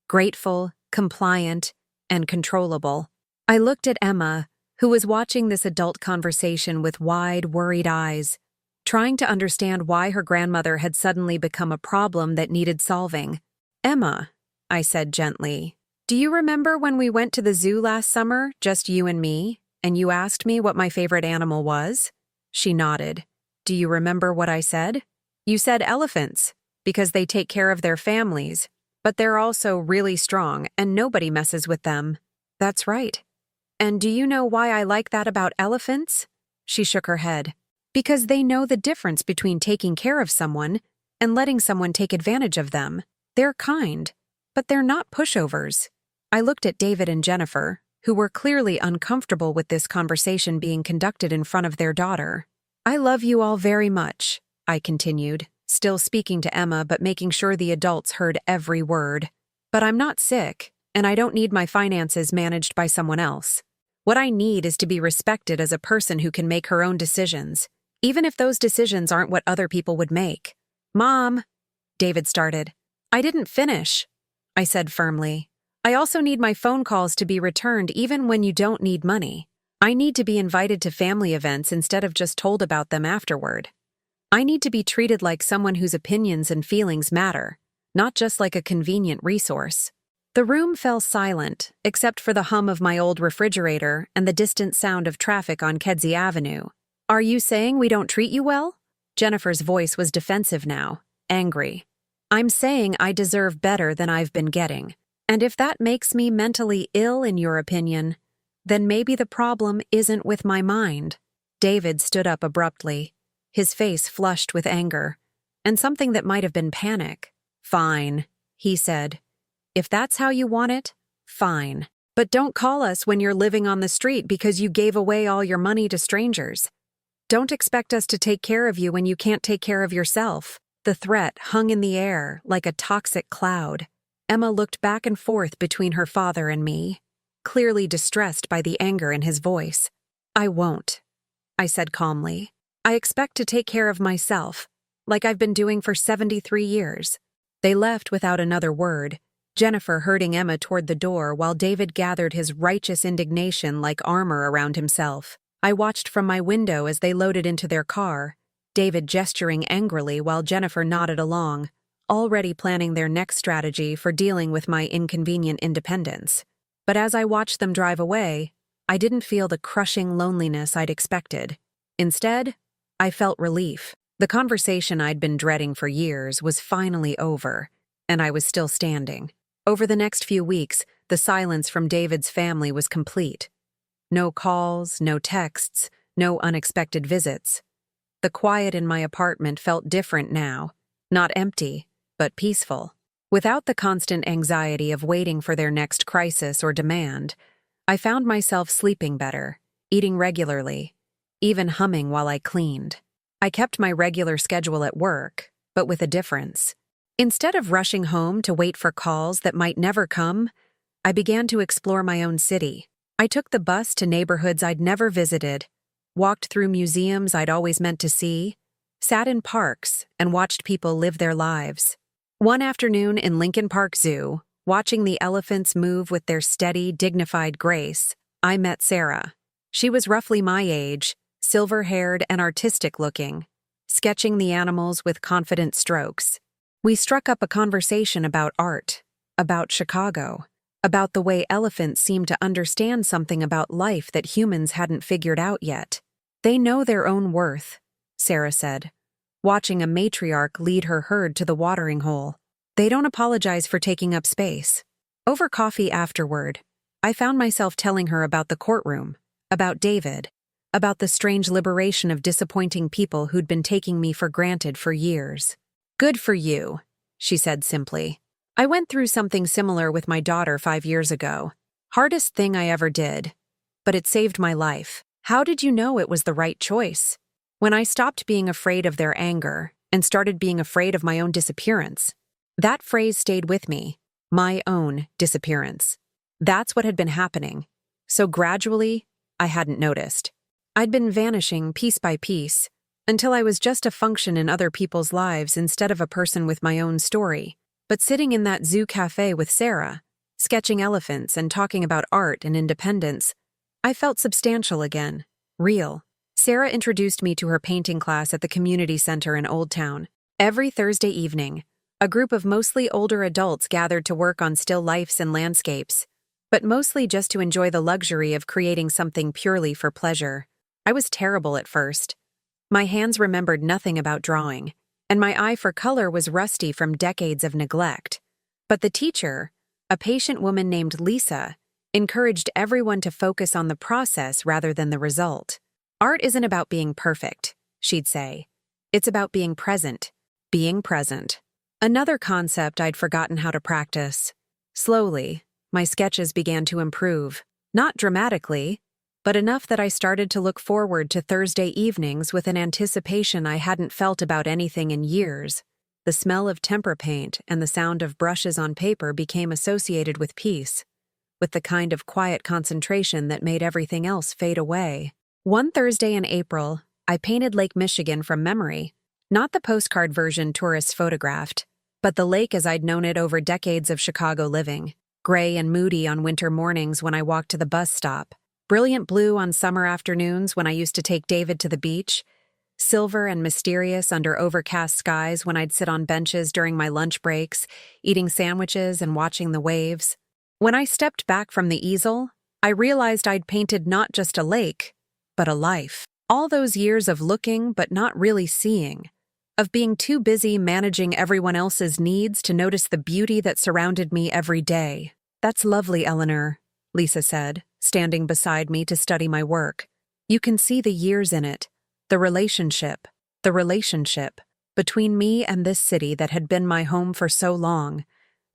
Grateful, compliant, and controllable. I looked at Emma, who was watching this adult conversation with wide, worried eyes. trying to understand why her grandmother had suddenly become a problem that needed solving. "Emma," I said gently, "do you remember when we went to the zoo last summer, just you and me, and you asked me what my favorite animal was?" She nodded. "Do you remember what I said?" "You said elephants, because they take care of their families, but they're also really strong and nobody messes with them." "That's right. And do you know why I like that about elephants?" She shook her head. "Because they know the difference between taking care of someone and letting someone take advantage of them. They're kind, but they're not pushovers." I looked at David and Jennifer, who were clearly uncomfortable with this conversation being conducted in front of their daughter. "I love you all very much," I continued, still speaking to Emma but making sure the adults heard every word. "But I'm not sick, and I don't need my finances managed by someone else. What I need is to be respected as a person who can make her own decisions, even if those decisions aren't what other people would make." "Mom," David started. "I didn't finish," I said firmly. "I also need my phone calls to be returned even when you don't need money. I need to be invited to family events instead of just told about them afterward. I need to be treated like someone whose opinions and feelings matter, not just like a convenient resource." The room fell silent, except for the hum of my old refrigerator and the distant sound of traffic on Kedzie Avenue. "Are you saying we don't treat you well?" Jennifer's voice was defensive now, angry. "I'm saying I deserve better than I've been getting. And if that makes me mentally ill in your opinion, then maybe the problem isn't with my mind." David stood up abruptly, his face flushed with anger, and something that might have been panic. "Fine," he said. "If that's how you want it, fine. But don't call us when you're living on the street because you gave away all your money to strangers. Don't expect us to take care of you when you can't take care of yourself." The threat hung in the air like a toxic cloud. Emma looked back and forth between her father and me, clearly distressed by the anger in his voice. "I won't," I said calmly. "I expect to take care of myself, like I've been doing for 73 years. They left without another word, Jennifer herding Emma toward the door while David gathered his righteous indignation like armor around himself. I watched from my window as they loaded into their car, David gesturing angrily while Jennifer nodded along, already planning their next strategy for dealing with my inconvenient independence. But as I watched them drive away, I didn't feel the crushing loneliness I'd expected. Instead, I felt relief. The conversation I'd been dreading for years was finally over, and I was still standing. Over the next few weeks, the silence from David's family was complete. No calls, no texts, no unexpected visits. The quiet in my apartment felt different now, not empty, but peaceful. Without the constant anxiety of waiting for their next crisis or demand, I found myself sleeping better, eating regularly, even humming while I cleaned. I kept my regular schedule at work, but with a difference. Instead of rushing home to wait for calls that might never come, I began to explore my own city. I took the bus to neighborhoods I'd never visited, walked through museums I'd always meant to see, sat in parks, and watched people live their lives. One afternoon in Lincoln Park Zoo, watching the elephants move with their steady, dignified grace, I met Sarah. She was roughly my age, silver-haired and artistic-looking, sketching the animals with confident strokes. We struck up a conversation about art, about Chicago, about the way elephants seem to understand something about life that humans hadn't figured out yet. "They know their own worth," Sarah said, watching a matriarch lead her herd to the watering hole. "They don't apologize for taking up space." Over coffee afterward, I found myself telling her about the courtroom, about David, about the strange liberation of disappointing people who'd been taking me for granted for years. "Good for you," she said simply. "I went through something similar with my daughter 5 years ago. Hardest thing I ever did, but it saved my life." "How did you know it was the right choice?" "When I stopped being afraid of their anger and started being afraid of my own disappearance." That phrase stayed with me, my own disappearance. That's what had been happening. So gradually, I hadn't noticed. I'd been vanishing piece by piece, until I was just a function in other people's lives instead of a person with my own story. But sitting in that zoo cafe with Sarah, sketching elephants and talking about art and independence, I felt substantial again, real. Sarah introduced me to her painting class at the community center in Old Town. Every Thursday evening, a group of mostly older adults gathered to work on still lifes and landscapes, but mostly just to enjoy the luxury of creating something purely for pleasure. I was terrible at first. My hands remembered nothing about drawing, and my eye for color was rusty from decades of neglect. But the teacher, a patient woman named Lisa, encouraged everyone to focus on the process rather than the result. Art isn't about being perfect, she'd say. It's about being present. Being present. Another concept I'd forgotten how to practice. Slowly, my sketches began to improve. Not dramatically, but enough that I started to look forward to Thursday evenings with an anticipation I hadn't felt about anything in years. The smell of tempera paint and the sound of brushes on paper became associated with peace, with the kind of quiet concentration that made everything else fade away. One Thursday in April, I painted Lake Michigan from memory. Not the postcard version tourists photographed, but the lake as I'd known it over decades of Chicago living. Gray and moody on winter mornings when I walked to the bus stop. Brilliant blue on summer afternoons when I used to take David to the beach. Silver and mysterious under overcast skies when I'd sit on benches during my lunch breaks, eating sandwiches and watching the waves. When I stepped back from the easel, I realized I'd painted not just a lake, but a life. All those years of looking but not really seeing, of being too busy managing everyone else's needs to notice the beauty that surrounded me every day. "That's lovely, Eleanor," Lisa said, standing beside me to study my work. "You can see the years in it, the relationship between me and this city that had been my home for so long,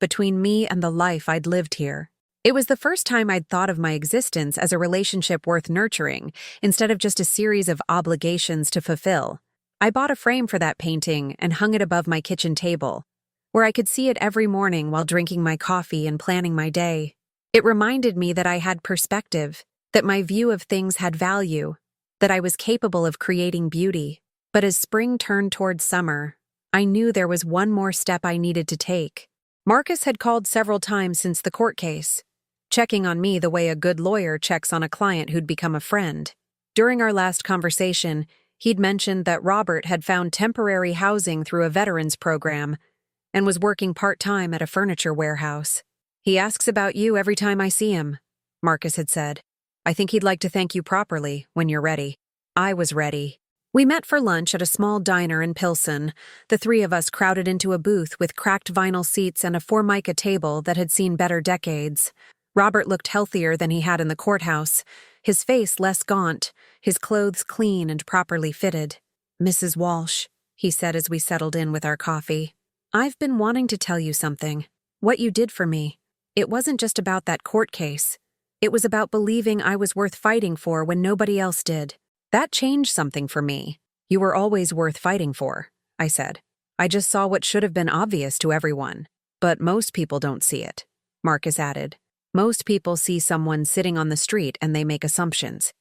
between me and the life I'd lived here." It was the first time I'd thought of my existence as a relationship worth nurturing, instead of just a series of obligations to fulfill. I bought a frame for that painting and hung it above my kitchen table, where I could see it every morning while drinking my coffee and planning my day. It reminded me that I had perspective, that my view of things had value, that I was capable of creating beauty. But as spring turned towards summer, I knew there was one more step I needed to take. Marcus had called several times since the court case, checking on me the way a good lawyer checks on a client who'd become a friend. During our last conversation, he'd mentioned that Robert had found temporary housing through a veterans program and was working part-time at a furniture warehouse. "He asks about you every time I see him," Marcus had said. "I think he'd like to thank you properly when you're ready." I was ready. We met for lunch at a small diner in Pilsen, the three of us crowded into a booth with cracked vinyl seats and a Formica table that had seen better decades. Robert looked healthier than he had in the courthouse, his face less gaunt, his clothes clean and properly fitted. "Mrs. Walsh," he said as we settled in with our coffee, "I've been wanting to tell you something. What you did for me. It wasn't just about that court case. It was about believing I was worth fighting for when nobody else did. That changed something for me." "You were always worth fighting for," I said. "I just saw what should have been obvious to everyone. But most people don't see it," Marcus added. "Most people see someone sitting on the street and they make assumptions.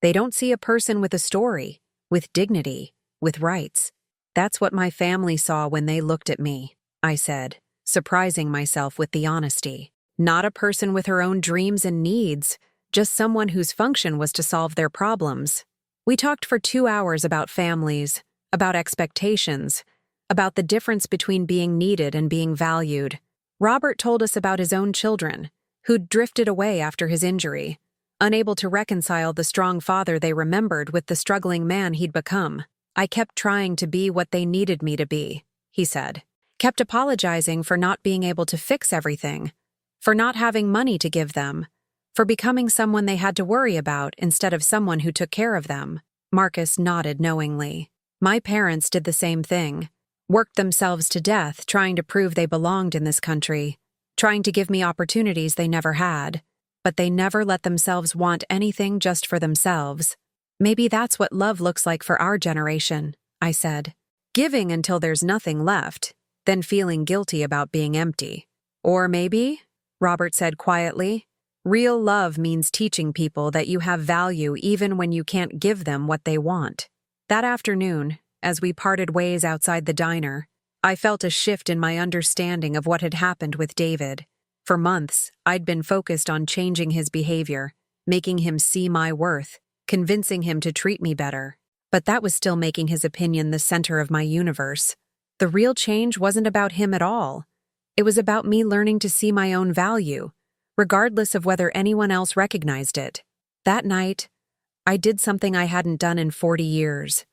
They don't see a person with a story, with dignity, with rights. That's what my family saw when they looked at me," I said, surprising myself with the honesty. Not a person with her own dreams and needs, just someone whose function was to solve their problems. We talked for 2 hours about families, about expectations, about the difference between being needed and being valued. Robert told us about his own children, who'd drifted away after his injury, unable to reconcile the strong father they remembered with the struggling man he'd become. "I kept trying to be what they needed me to be," he said. "Kept apologizing for not being able to fix everything, for not having money to give them, for becoming someone they had to worry about instead of someone who took care of them." Marcus nodded knowingly. "My parents did the same thing, worked themselves to death trying to prove they belonged in this country, trying to give me opportunities they never had, but they never let themselves want anything just for themselves. Maybe that's what love looks like for our generation," I said. "Giving until there's nothing left, then feeling guilty about being empty. Or maybe," Robert said quietly, "real love means teaching people that you have value even when you can't give them what they want." That afternoon, as we parted ways outside the diner, I felt a shift in my understanding of what had happened with David. For months, I'd been focused on changing his behavior, making him see my worth, convincing him to treat me better. But that was still making his opinion the center of my universe. The real change wasn't about him at all. It was about me learning to see my own value, regardless of whether anyone else recognized it. That night, I did something I hadn't done in 40 years.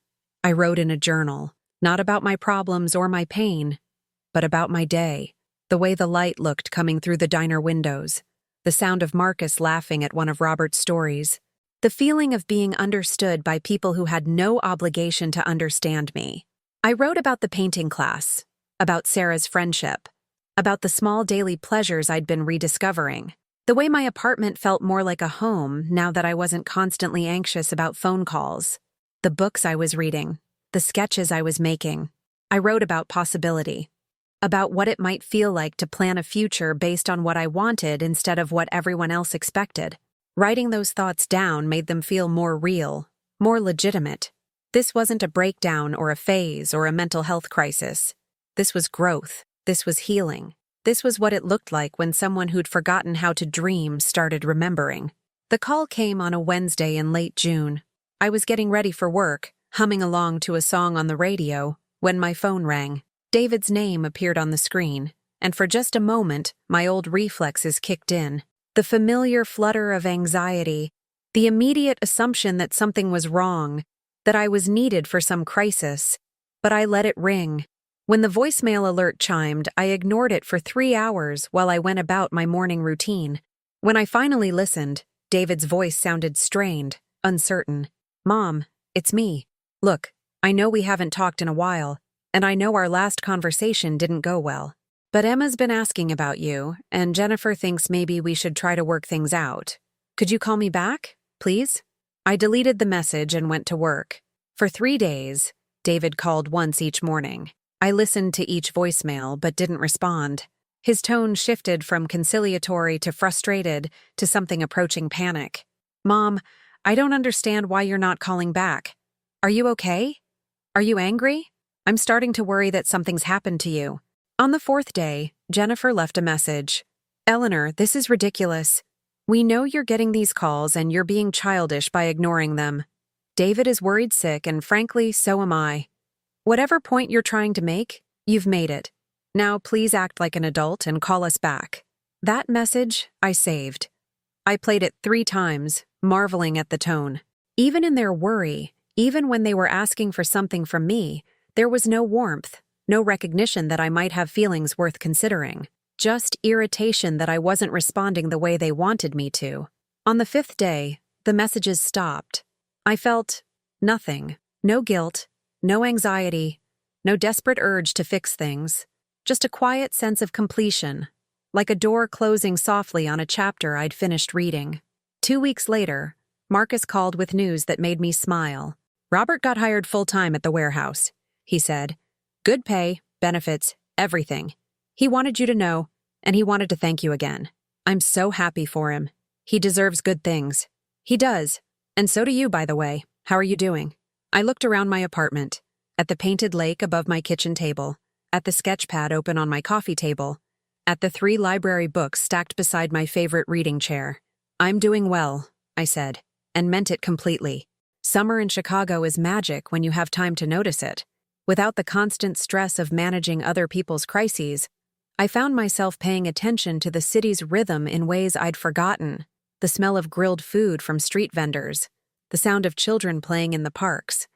I wrote in a journal, not about my problems or my pain, but about my day, the way the light looked coming through the diner windows, the sound of Marcus laughing at one of Robert's stories, the feeling of being understood by people who had no obligation to understand me. I wrote about the painting class, about Sarah's friendship, about the small daily pleasures I'd been rediscovering, the way my apartment felt more like a home now that I wasn't constantly anxious about phone calls, the books I was reading, the sketches I was making. I wrote about possibility, about what it might feel like to plan a future based on what I wanted instead of what everyone else expected. Writing those thoughts down made them feel more real, more legitimate. This wasn't a breakdown or a phase or a mental health crisis. This was growth. This was healing. This was what it looked like when someone who'd forgotten how to dream started remembering. The call came on a Wednesday in late June. I was getting ready for work, humming along to a song on the radio, when my phone rang. David's name appeared on the screen, and for just a moment, my old reflexes kicked in. The familiar flutter of anxiety, the immediate assumption that something was wrong, that I was needed for some crisis. But I let it ring. When the voicemail alert chimed, I ignored it for 3 hours while I went about my morning routine. When I finally listened, David's voice sounded strained, uncertain. "Mom, it's me. Look, I know we haven't talked in a while, and I know our last conversation didn't go well. But Emma's been asking about you, and Jennifer thinks maybe we should try to work things out. Could you call me back, please?" I deleted the message and went to work. For 3 days, David called once each morning. I listened to each voicemail but didn't respond. His tone shifted from conciliatory to frustrated to something approaching panic. "Mom, I don't understand why you're not calling back. Are you okay? Are you angry? I'm starting to worry that something's happened to you." On the 4th day, Jennifer left a message. "Eleanor, this is ridiculous. We know you're getting these calls and you're being childish by ignoring them. David is worried sick, and frankly, so am I. Whatever point you're trying to make, you've made it. Now please act like an adult and call us back." That message I saved. I played it 3 times, marveling at the tone. Even in their worry, even when they were asking for something from me, there was no warmth, no recognition that I might have feelings worth considering. Just irritation that I wasn't responding the way they wanted me to. On the 5th day, the messages stopped. I felt nothing. No guilt, no anxiety, no desperate urge to fix things. Just a quiet sense of completion, like a door closing softly on a chapter I'd finished reading. 2 weeks later, Marcus called with news that made me smile. "Robert got hired full-time at the warehouse," he said. "Good pay, benefits, everything. He wanted you to know, and he wanted to thank you again. I'm so happy for him. He deserves good things." "He does. And so do you, by the way. How are you doing?" I looked around my apartment, at the painted lake above my kitchen table, at the sketch pad open on my coffee table, at the 3 library books stacked beside my favorite reading chair. "I'm doing well," I said, and meant it completely. Summer in Chicago is magic when you have time to notice it. Without the constant stress of managing other people's crises, I found myself paying attention to the city's rhythm in ways I'd forgotten. The smell of grilled food from street vendors, the sound of children playing in the parks,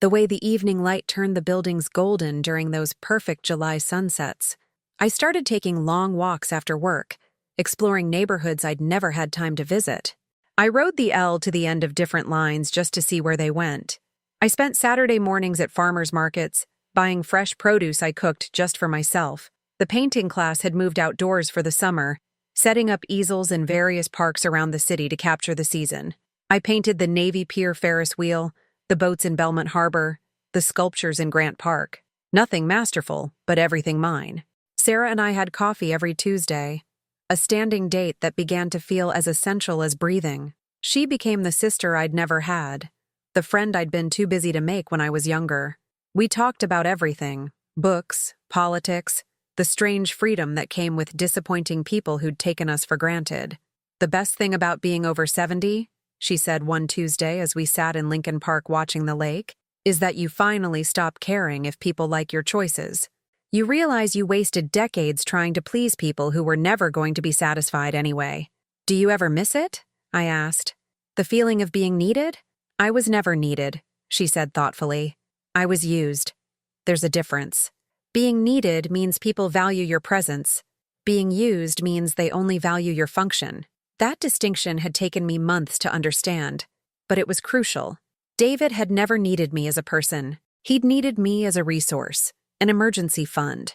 the way the evening light turned the buildings golden during those perfect July sunsets. I started taking long walks after work, exploring neighborhoods I'd never had time to visit. I rode the L to the end of different lines just to see where they went. I spent Saturday mornings at farmers markets, buying fresh produce I cooked just for myself. The painting class had moved outdoors for the summer, setting up easels in various parks around the city to capture the season. I painted the Navy Pier Ferris wheel, the boats in Belmont Harbor, the sculptures in Grant Park. Nothing masterful, but everything mine. Sarah and I had coffee every Tuesday, a standing date that began to feel as essential as breathing. She became the sister I'd never had, the friend I'd been too busy to make when I was younger. We talked about everything: books, politics, the strange freedom that came with disappointing people who'd taken us for granted. The best thing about being over 70? she said one Tuesday as we sat in Lincoln Park watching the lake, is that you finally stop caring if people like your choices. You realize you wasted decades trying to please people who were never going to be satisfied anyway. Do you ever miss it? I asked. The feeling of being needed? I was never needed, she said thoughtfully. I was used. There's a difference. Being needed means people value your presence. Being used means they only value your function. That distinction had taken me months to understand, but it was crucial. David had never needed me as a person. He'd needed me as a resource, an emergency fund,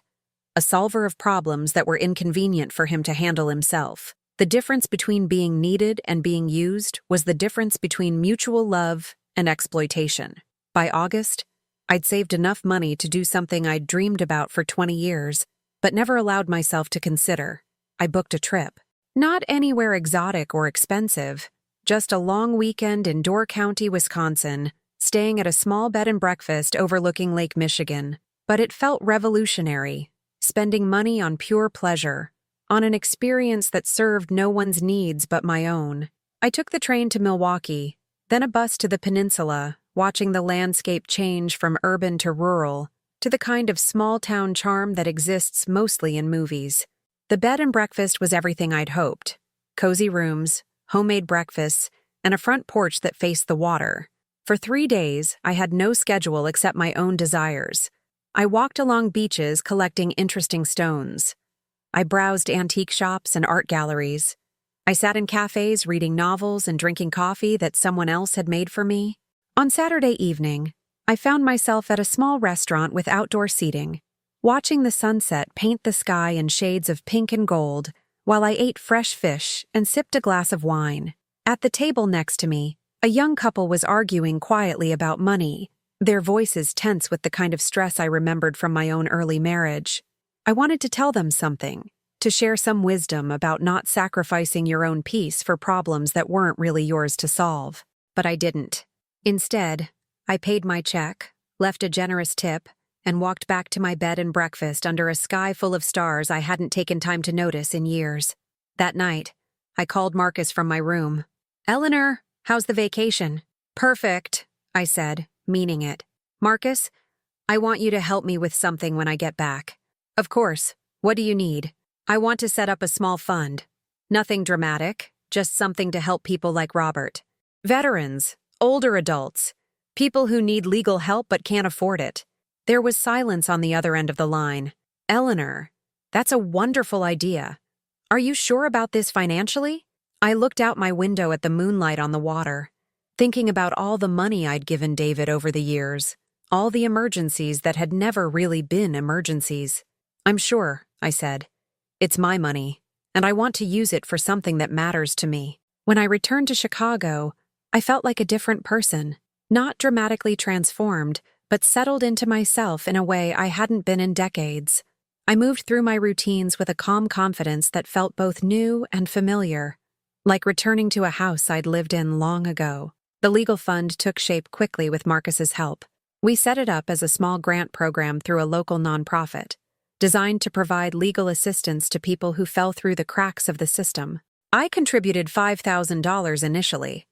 a solver of problems that were inconvenient for him to handle himself. The difference between being needed and being used was the difference between mutual love and exploitation. By August, I'd saved enough money to do something I'd dreamed about for 20 years, but never allowed myself to consider. I booked a trip. Not anywhere exotic or expensive, just a long weekend in Door County, Wisconsin, staying at a small bed and breakfast overlooking Lake Michigan. But it felt revolutionary, spending money on pure pleasure, on an experience that served no one's needs but my own. I took the train to Milwaukee, then a bus to the peninsula, watching the landscape change from urban to rural, to the kind of small-town charm that exists mostly in movies. The bed and breakfast was everything I'd hoped. Cozy rooms, homemade breakfasts, and a front porch that faced the water. For 3 days, I had no schedule except my own desires. I walked along beaches collecting interesting stones. I browsed antique shops and art galleries. I sat in cafes reading novels and drinking coffee that someone else had made for me. On Saturday evening, I found myself at a small restaurant with outdoor seating, watching the sunset paint the sky in shades of pink and gold while I ate fresh fish and sipped a glass of wine. At the table next to me, a young couple was arguing quietly about money, their voices tense with the kind of stress I remembered from my own early marriage. I wanted to tell them something, to share some wisdom about not sacrificing your own peace for problems that weren't really yours to solve. But I didn't. Instead, I paid my check, left a generous tip, and walked back to my bed and breakfast under a sky full of stars I hadn't taken time to notice in years. That night, I called Marcus from my room. "Eleanor, how's the vacation?" "Perfect," I said, meaning it. "Marcus, I want you to help me with something when I get back." "Of course. What do you need?" "I want to set up a small fund. Nothing dramatic, just something to help people like Robert. Veterans, older adults, people who need legal help but can't afford it." There was silence on the other end of the line. "Eleanor, that's a wonderful idea. Are you sure about this financially?" I looked out my window at the moonlight on the water, thinking about all the money I'd given David over the years, all the emergencies that had never really been emergencies. "I'm sure," I said. "It's my money, and I want to use it for something that matters to me." When I returned to Chicago, I felt like a different person, not dramatically transformed, but settled into myself in a way I hadn't been in decades. I moved through my routines with a calm confidence that felt both new and familiar, like returning to a house I'd lived in long ago. The legal fund took shape quickly with Marcus's help. We set it up as a small grant program through a local nonprofit, designed to provide legal assistance to people who fell through the cracks of the system. I contributed $5,000 initially,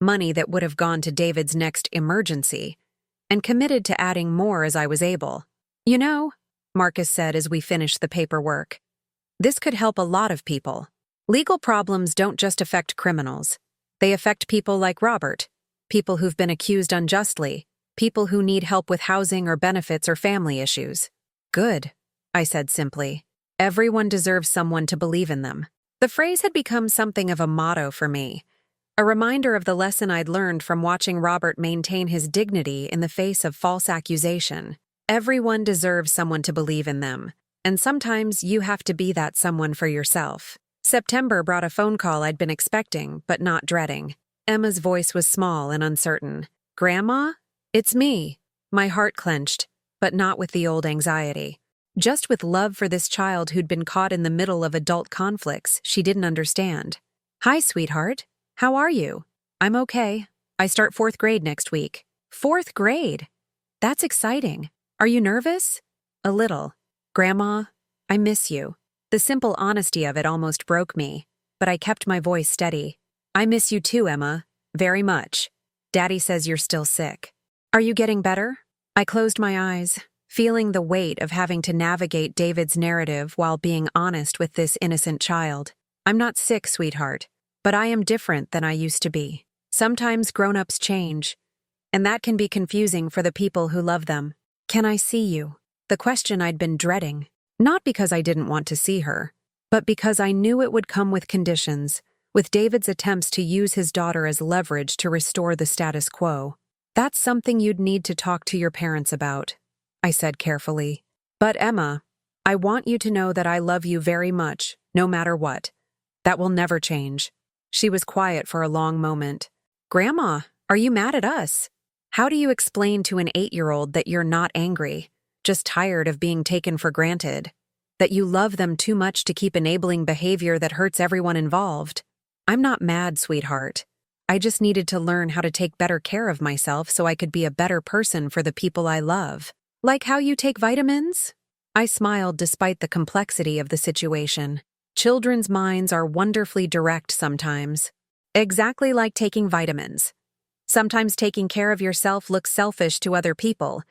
money that would have gone to David's next emergency, and committed to adding more as I was able. "You know," Marcus said as we finished the paperwork, "this could help a lot of people. Legal problems don't just affect criminals. They affect people like Robert, people who've been accused unjustly, people who need help with housing or benefits or family issues." "Good," I said simply. "Everyone deserves someone to believe in them." The phrase had become something of a motto for me, a reminder of the lesson I'd learned from watching Robert maintain his dignity in the face of false accusation. Everyone deserves someone to believe in them, and sometimes you have to be that someone for yourself. September brought a phone call I'd been expecting, but not dreading. Emma's voice was small and uncertain. "Grandma? It's me." My heart clenched, but not with the old anxiety. Just with love for this child who'd been caught in the middle of adult conflicts she didn't understand. "Hi, sweetheart. How are you?" "I'm okay. I start 4th grade next week." "4th grade? That's exciting. Are you nervous?" "A little." "Grandma, I miss you." The simple honesty of it almost broke me, but I kept my voice steady. "I miss you too, Emma. Very much. Daddy says you're still sick. Are you getting better? I closed my eyes, feeling the weight of having to navigate David's narrative while being honest with this innocent child. I'm not sick, sweetheart, but I am different than I used to be. Sometimes grown-ups change, and that can be confusing for the people who love them. Can I see you? The question I'd been dreading, not because I didn't want to see her, but because I knew it would come with conditions, with David's attempts to use his daughter as leverage to restore the status quo. That's something you'd need to talk to your parents about, I said carefully. But Emma, I want you to know that I love you very much, no matter what. That will never change. She was quiet for a long moment. Grandma, are you mad at us? How do you explain to an 8-year-old that you're not angry, just tired of being taken for granted? That you love them too much to keep enabling behavior that hurts everyone involved? I'm not mad, sweetheart. I just needed to learn how to take better care of myself so I could be a better person for the people I love. Like how you take vitamins? I smiled despite the complexity of the situation. Children's minds are wonderfully direct sometimes. Exactly like taking vitamins. Sometimes taking care of yourself looks selfish to other people,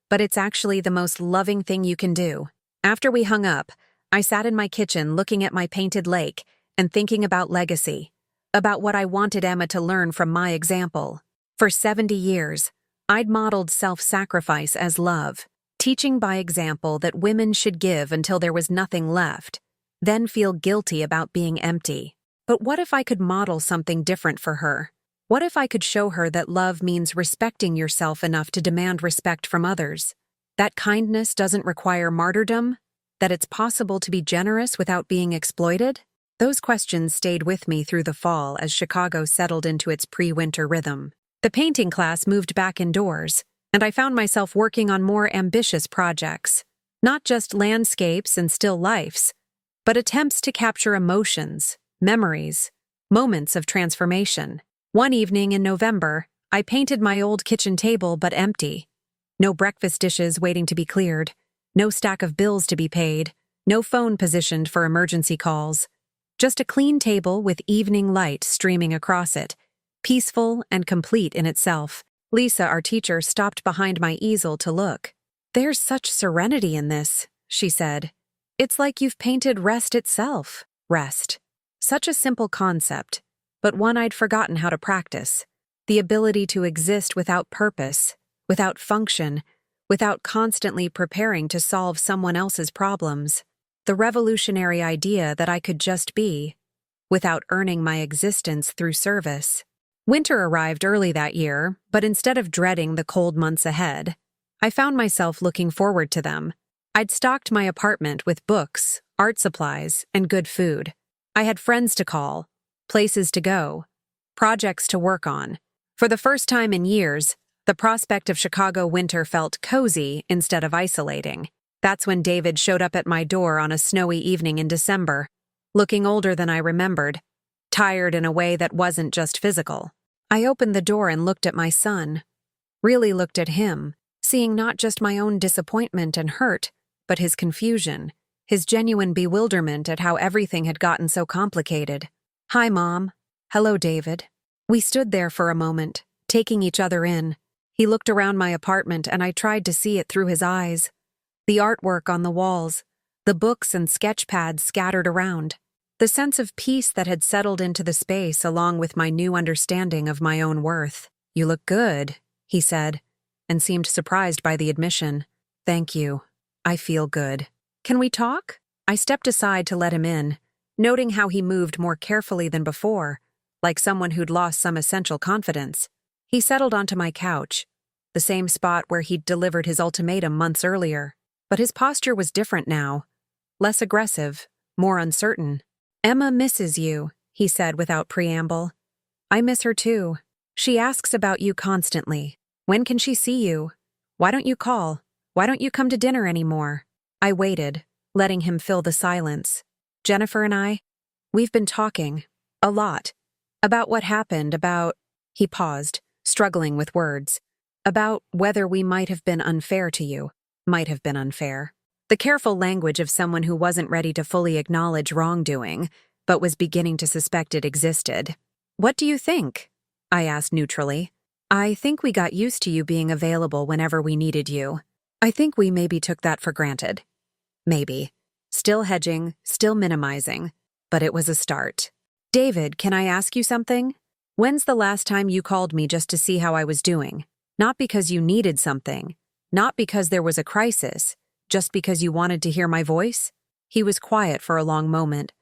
but it's actually the most loving thing you can do. After we hung up, I sat in my kitchen looking at my painted lake and thinking about legacy, about what I wanted Emma to learn from my example. For 70 years, I'd modeled self-sacrifice as love, teaching by example that women should give until there was nothing left, then feel guilty about being empty. But what if I could model something different for her? What if I could show her that love means respecting yourself enough to demand respect from others? That kindness doesn't require martyrdom? That it's possible to be generous without being exploited? Those questions stayed with me through the fall as Chicago settled into its pre-winter rhythm. The painting class moved back indoors, and I found myself working on more ambitious projects. Not just landscapes and still lifes, but attempts to capture emotions, memories, moments of transformation. One evening in November, I painted my old kitchen table but empty. No breakfast dishes waiting to be cleared, no stack of bills to be paid, no phone positioned for emergency calls. Just a clean table with evening light streaming across it, peaceful and complete in itself. Lisa, our teacher, stopped behind my easel to look. "There's such serenity in this," she said. "It's like you've painted rest itself." Rest. Such a simple concept, but one I'd forgotten how to practice. The ability to exist without purpose, without function, without constantly preparing to solve someone else's problems. The revolutionary idea that I could just be, without earning my existence through service. Winter arrived early that year, but instead of dreading the cold months ahead, I found myself looking forward to them. I'd stocked my apartment with books, art supplies, and good food. I had friends to call, places to go, projects to work on. For the first time in years, the prospect of Chicago winter felt cozy instead of isolating. That's when David showed up at my door on a snowy evening in December, looking older than I remembered, tired in a way that wasn't just physical. I opened the door and looked at my son, really looked at him, seeing not just my own disappointment and hurt, but his confusion, his genuine bewilderment at how everything had gotten so complicated. "Hi, Mom." "Hello, David." We stood there for a moment, taking each other in. He looked around my apartment and I tried to see it through his eyes. The artwork on the walls, the books and sketch pads scattered around, the sense of peace that had settled into the space along with my new understanding of my own worth. "You look good," he said, and seemed surprised by the admission. "Thank you. I feel good. Can we talk?" I stepped aside to let him in, noting how he moved more carefully than before, like someone who'd lost some essential confidence. He settled onto my couch, the same spot where he'd delivered his ultimatum months earlier. But his posture was different now, less aggressive, more uncertain. "Emma misses you," he said without preamble. "I miss her too. She asks about you constantly. When can she see you? Why don't you call? Why don't you come to dinner anymore?" I waited, letting him fill the silence. "Jennifer and I, we've been talking, a lot, about what happened, about—" He paused, struggling with words. "About whether we might have been unfair to you. Might have been unfair." The careful language of someone who wasn't ready to fully acknowledge wrongdoing, but was beginning to suspect it existed. "What do you think?" I asked neutrally. I think we got used to you being available whenever we needed you. I think we maybe took that for granted. Maybe. Still hedging, still minimizing. But it was a start. David, can I ask you something? When's the last time you called me just to see how I was doing? Not because you needed something. Not because there was a crisis. Just because you wanted to hear my voice? He was quiet for a long moment,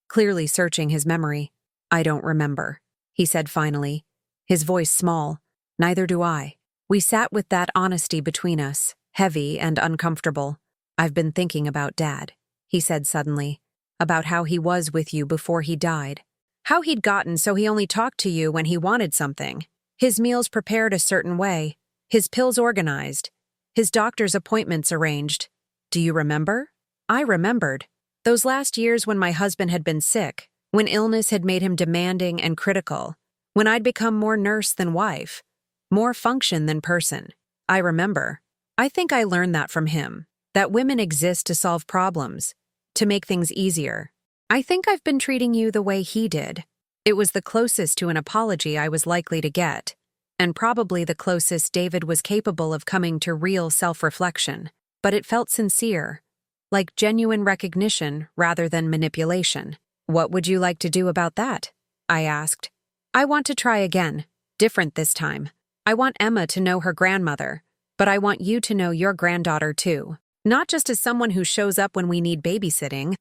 clearly searching his memory. I don't remember, he said finally, his voice small. Neither do I. We sat with that honesty between us, heavy and uncomfortable. I've been thinking about Dad, he said suddenly, about how he was with you before he died. How he'd gotten so he only talked to you when he wanted something. His meals prepared a certain way, his pills organized, his doctor's appointments arranged. Do you remember? I remembered. Those last years when my husband had been sick, when illness had made him demanding and critical, when I'd become more nurse than wife, more function than person. I remember. I think I learned that from him, that women exist to solve problems, to make things easier. I think I've been treating you the way he did. It was the closest to an apology I was likely to get, and probably the closest David was capable of coming to real self-reflection. But it felt sincere, like genuine recognition rather than manipulation. What would you like to do about that? I asked. I want to try again, different this time. I want Emma to know her grandmother, but I want you to know your granddaughter too. Not just as someone who shows up when we need babysitting,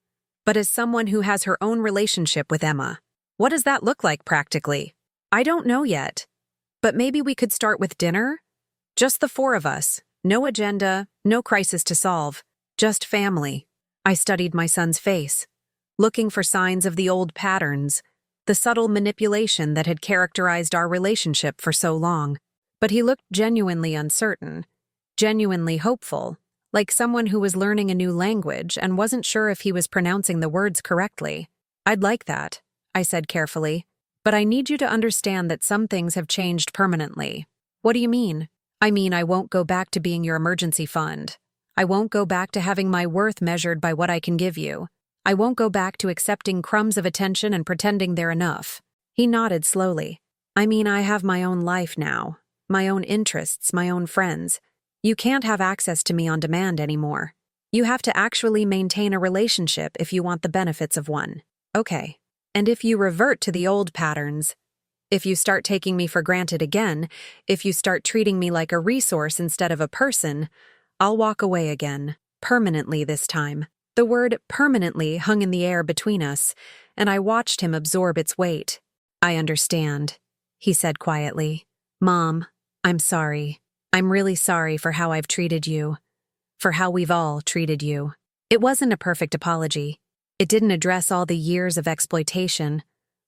but as someone who has her own relationship with Emma. What does that look like practically? I don't know yet. But maybe we could start with dinner? Just the four of us. No agenda, no crisis to solve. Just family. I studied my son's face, looking for signs of the old patterns, the subtle manipulation that had characterized our relationship for so long. But he looked genuinely uncertain, genuinely hopeful, like someone who was learning a new language and wasn't sure if he was pronouncing the words correctly. I'd like that, I said carefully, but I need you to understand that some things have changed permanently. What do you mean? I mean, I won't go back to being your emergency fund. I won't go back to having my worth measured by what I can give you. I won't go back to accepting crumbs of attention and pretending they're enough. He nodded slowly. I mean, I have my own life now, my own interests, my own friends. You can't have access to me on demand anymore. You have to actually maintain a relationship if you want the benefits of one. Okay. And if you revert to the old patterns, if you start taking me for granted again, if you start treating me like a resource instead of a person, I'll walk away again, permanently this time. The word permanently hung in the air between us, and I watched him absorb its weight. I understand, he said quietly. Mom, I'm sorry. I'm really sorry for how I've treated you, for how we've all treated you. It wasn't a perfect apology. It didn't address all the years of exploitation,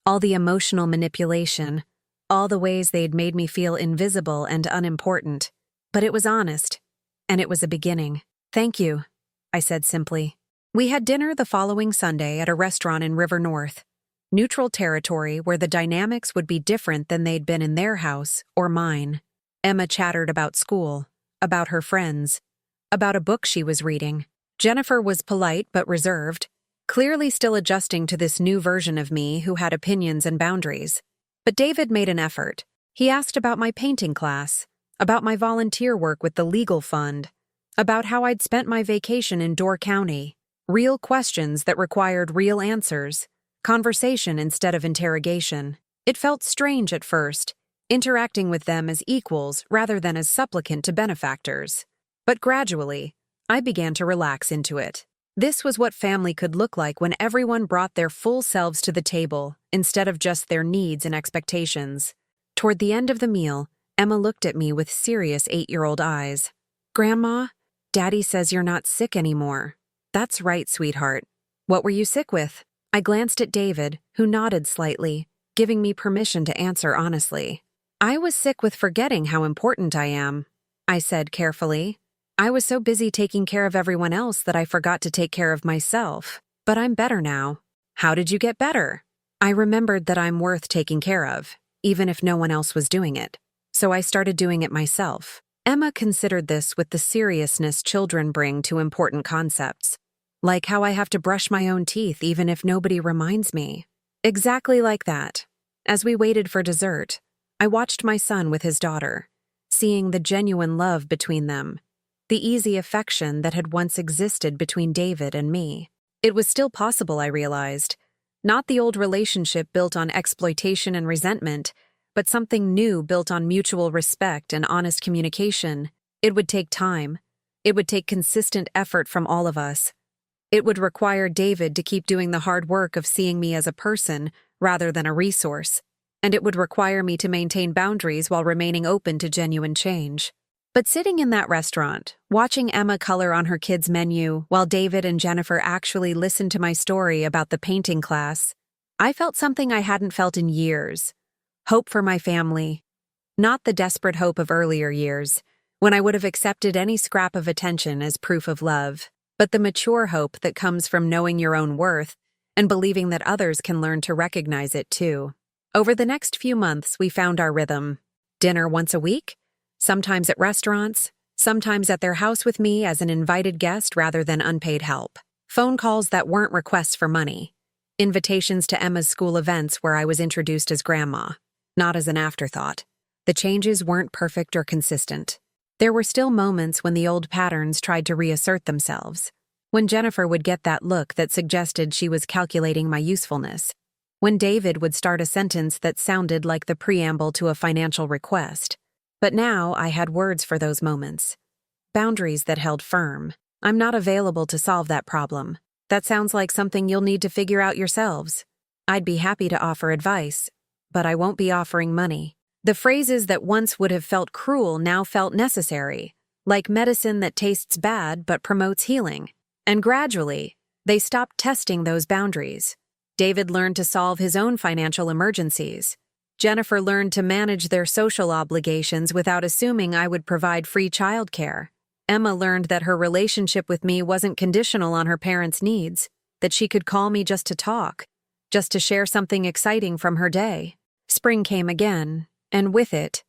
all the emotional manipulation, all the ways they'd made me feel invisible and unimportant. But it was honest, and it was a beginning. Thank you, I said simply. We had dinner the following Sunday at a restaurant in River North, neutral territory where the dynamics would be different than they'd been in their house or mine. Emma chattered about school, about her friends, about a book she was reading. Jennifer was polite but reserved, clearly still adjusting to this new version of me who had opinions and boundaries. But David made an effort. He asked about my painting class, about my volunteer work with the legal fund, about how I'd spent my vacation in Door County. Real questions that required real answers, conversation instead of interrogation. It felt strange at first, interacting with them as equals rather than as supplicant to benefactors. But gradually, I began to relax into it. This was what family could look like when everyone brought their full selves to the table instead of just their needs and expectations. Toward the end of the meal, Emma looked at me with serious 8-year-old eyes. Grandma, Daddy says you're not sick anymore. That's right, sweetheart. What were you sick with? I glanced at David, who nodded slightly, giving me permission to answer honestly. I was sick with forgetting how important I am, I said carefully. I was so busy taking care of everyone else that I forgot to take care of myself. But I'm better now. How did you get better? I remembered that I'm worth taking care of, even if no one else was doing it. So I started doing it myself. Emma considered this with the seriousness children bring to important concepts. Like how I have to brush my own teeth even if nobody reminds me. Exactly like that. As we waited for dessert, I watched my son with his daughter, seeing the genuine love between them, the easy affection that had once existed between David and me. It was still possible, I realized. Not the old relationship built on exploitation and resentment, but something new built on mutual respect and honest communication. It would take time. It would take consistent effort from all of us. It would require David to keep doing the hard work of seeing me as a person rather than a resource, and it would require me to maintain boundaries while remaining open to genuine change. But sitting in that restaurant, watching Emma color on her kids' menu while David and Jennifer actually listened to my story about the painting class, I felt something I hadn't felt in years. Hope for my family. Not the desperate hope of earlier years, when I would have accepted any scrap of attention as proof of love, but the mature hope that comes from knowing your own worth and believing that others can learn to recognize it too. Over the next few months, we found our rhythm. Dinner once a week, sometimes at restaurants, sometimes at their house with me as an invited guest rather than unpaid help. Phone calls that weren't requests for money. Invitations to Emma's school events where I was introduced as grandma, not as an afterthought. The changes weren't perfect or consistent. There were still moments when the old patterns tried to reassert themselves. When Jennifer would get that look that suggested she was calculating my usefulness. When David would start a sentence that sounded like the preamble to a financial request. But now I had words for those moments. Boundaries that held firm. I'm not available to solve that problem. That sounds like something you'll need to figure out yourselves. I'd be happy to offer advice, but I won't be offering money. The phrases that once would have felt cruel now felt necessary, like medicine that tastes bad but promotes healing. And gradually, they stopped testing those boundaries. David learned to solve his own financial emergencies. Jennifer learned to manage their social obligations without assuming I would provide free childcare. Emma learned that her relationship with me wasn't conditional on her parents' needs, that she could call me just to talk, just to share something exciting from her day. Spring came again, and with it,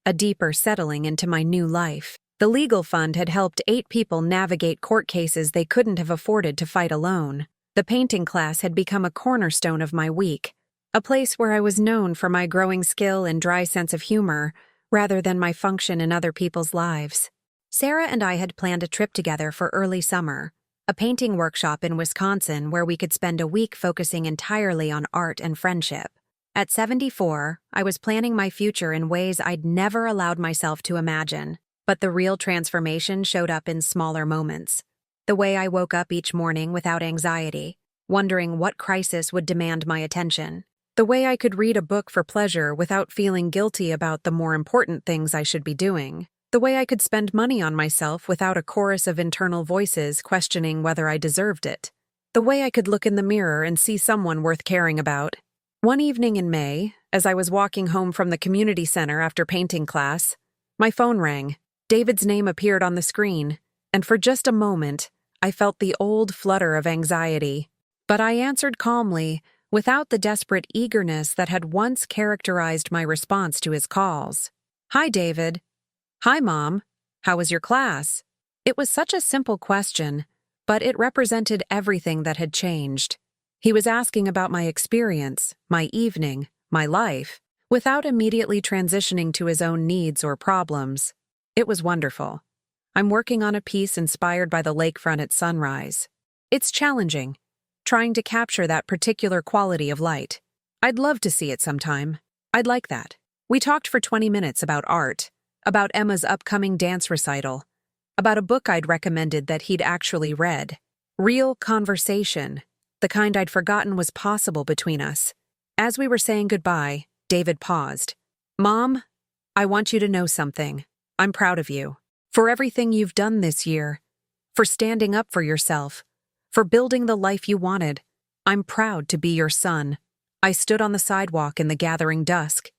a deeper settling into my new life. The legal fund had helped 8 people navigate court cases they couldn't have afforded to fight alone. The painting class had become a cornerstone of my week, a place where I was known for my growing skill and dry sense of humor, rather than my function in other people's lives. Sarah and I had planned a trip together for early summer, a painting workshop in Wisconsin where we could spend a week focusing entirely on art and friendship. At 74, I was planning my future in ways I'd never allowed myself to imagine, but the real transformation showed up in smaller moments. The way I woke up each morning without anxiety, wondering what crisis would demand my attention. The way I could read a book for pleasure without feeling guilty about the more important things I should be doing. The way I could spend money on myself without a chorus of internal voices questioning whether I deserved it. The way I could look in the mirror and see someone worth caring about. One evening in May, as I was walking home from the community center after painting class, my phone rang. David's name appeared on the screen, and for just a moment, I felt the old flutter of anxiety. But I answered calmly, without the desperate eagerness that had once characterized my response to his calls. "Hi, David." "Hi, Mom. How was your class?" It was such a simple question, but it represented everything that had changed. He was asking about my experience, my evening, my life, without immediately transitioning to his own needs or problems. It was wonderful. I'm working on a piece inspired by the lakefront at sunrise. It's challenging, trying to capture that particular quality of light. I'd love to see it sometime. I'd like that. We talked for 20 minutes about art, about Emma's upcoming dance recital, about a book I'd recommended that he'd actually read. Real conversation, the kind I'd forgotten was possible between us. As we were saying goodbye, David paused. "Mom, I want you to know something. I'm proud of you. For everything you've done this year. For standing up for yourself. For building the life you wanted. I'm proud to be your son." I stood on the sidewalk in the gathering dusk,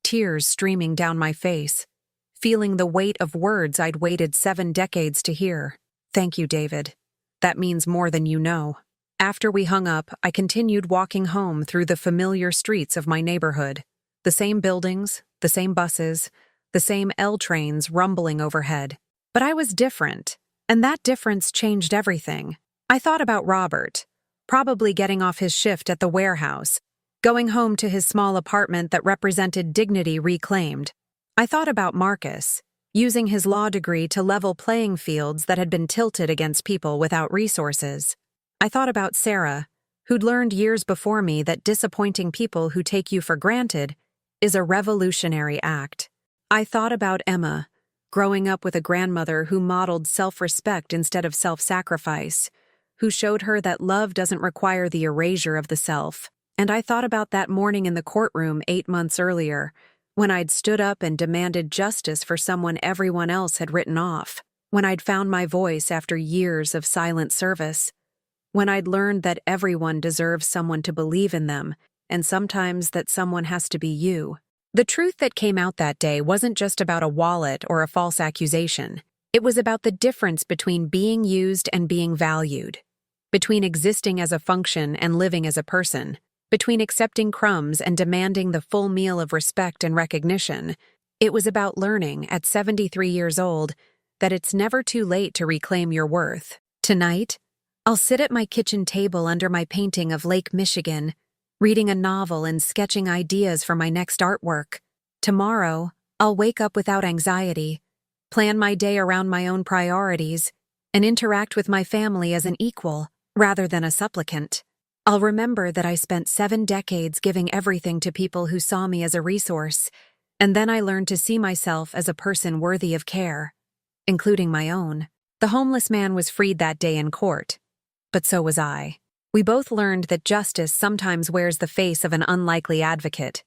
tears streaming down my face, feeling the weight of words I'd waited 7 decades to hear. Thank you, David. That means more than you know. After we hung up, I continued walking home through the familiar streets of my neighborhood. The same buildings, the same buses, the same L trains rumbling overhead. But I was different, and that difference changed everything. I thought about Robert, probably getting off his shift at the warehouse, going home to his small apartment that represented dignity reclaimed. I thought about Marcus, using his law degree to level playing fields that had been tilted against people without resources. I thought about Sarah, who'd learned years before me that disappointing people who take you for granted is a revolutionary act. I thought about Emma, growing up with a grandmother who modeled self-respect instead of self-sacrifice, who showed her that love doesn't require the erasure of the self. And I thought about that morning in the courtroom 8 months earlier, when I'd stood up and demanded justice for someone everyone else had written off, when I'd found my voice after years of silent service, when I'd learned that everyone deserves someone to believe in them, and sometimes that someone has to be you. The truth that came out that day wasn't just about a wallet or a false accusation. It was about the difference between being used and being valued, between existing as a function and living as a person, between accepting crumbs and demanding the full meal of respect and recognition. It was about learning, at 73 years old, that it's never too late to reclaim your worth. Tonight, I'll sit at my kitchen table under my painting of Lake Michigan, reading a novel and sketching ideas for my next artwork. Tomorrow, I'll wake up without anxiety, plan my day around my own priorities, and interact with my family as an equal rather than a supplicant. I'll remember that I spent 7 decades giving everything to people who saw me as a resource, and then I learned to see myself as a person worthy of care, including my own. The homeless man was freed that day in court, but so was I. We both learned that justice sometimes wears the face of an unlikely advocate,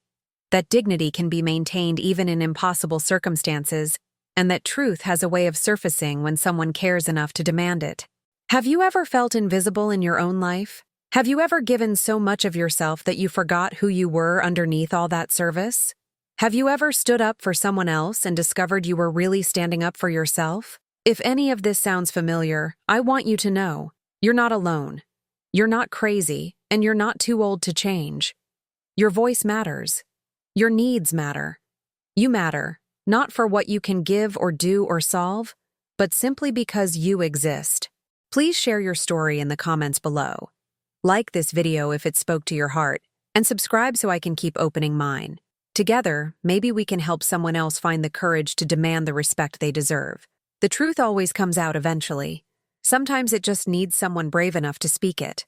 that dignity can be maintained even in impossible circumstances, and that truth has a way of surfacing when someone cares enough to demand it. Have you ever felt invisible in your own life? Have you ever given so much of yourself that you forgot who you were underneath all that service? Have you ever stood up for someone else and discovered you were really standing up for yourself? If any of this sounds familiar, I want you to know, you're not alone. You're not crazy, and you're not too old to change. Your voice matters. Your needs matter. You matter, not for what you can give or do or solve, but simply because you exist. Please share your story in the comments below. Like this video if it spoke to your heart, and subscribe so I can keep opening mine. Together, maybe we can help someone else find the courage to demand the respect they deserve. The truth always comes out eventually. Sometimes it just needs someone brave enough to speak it.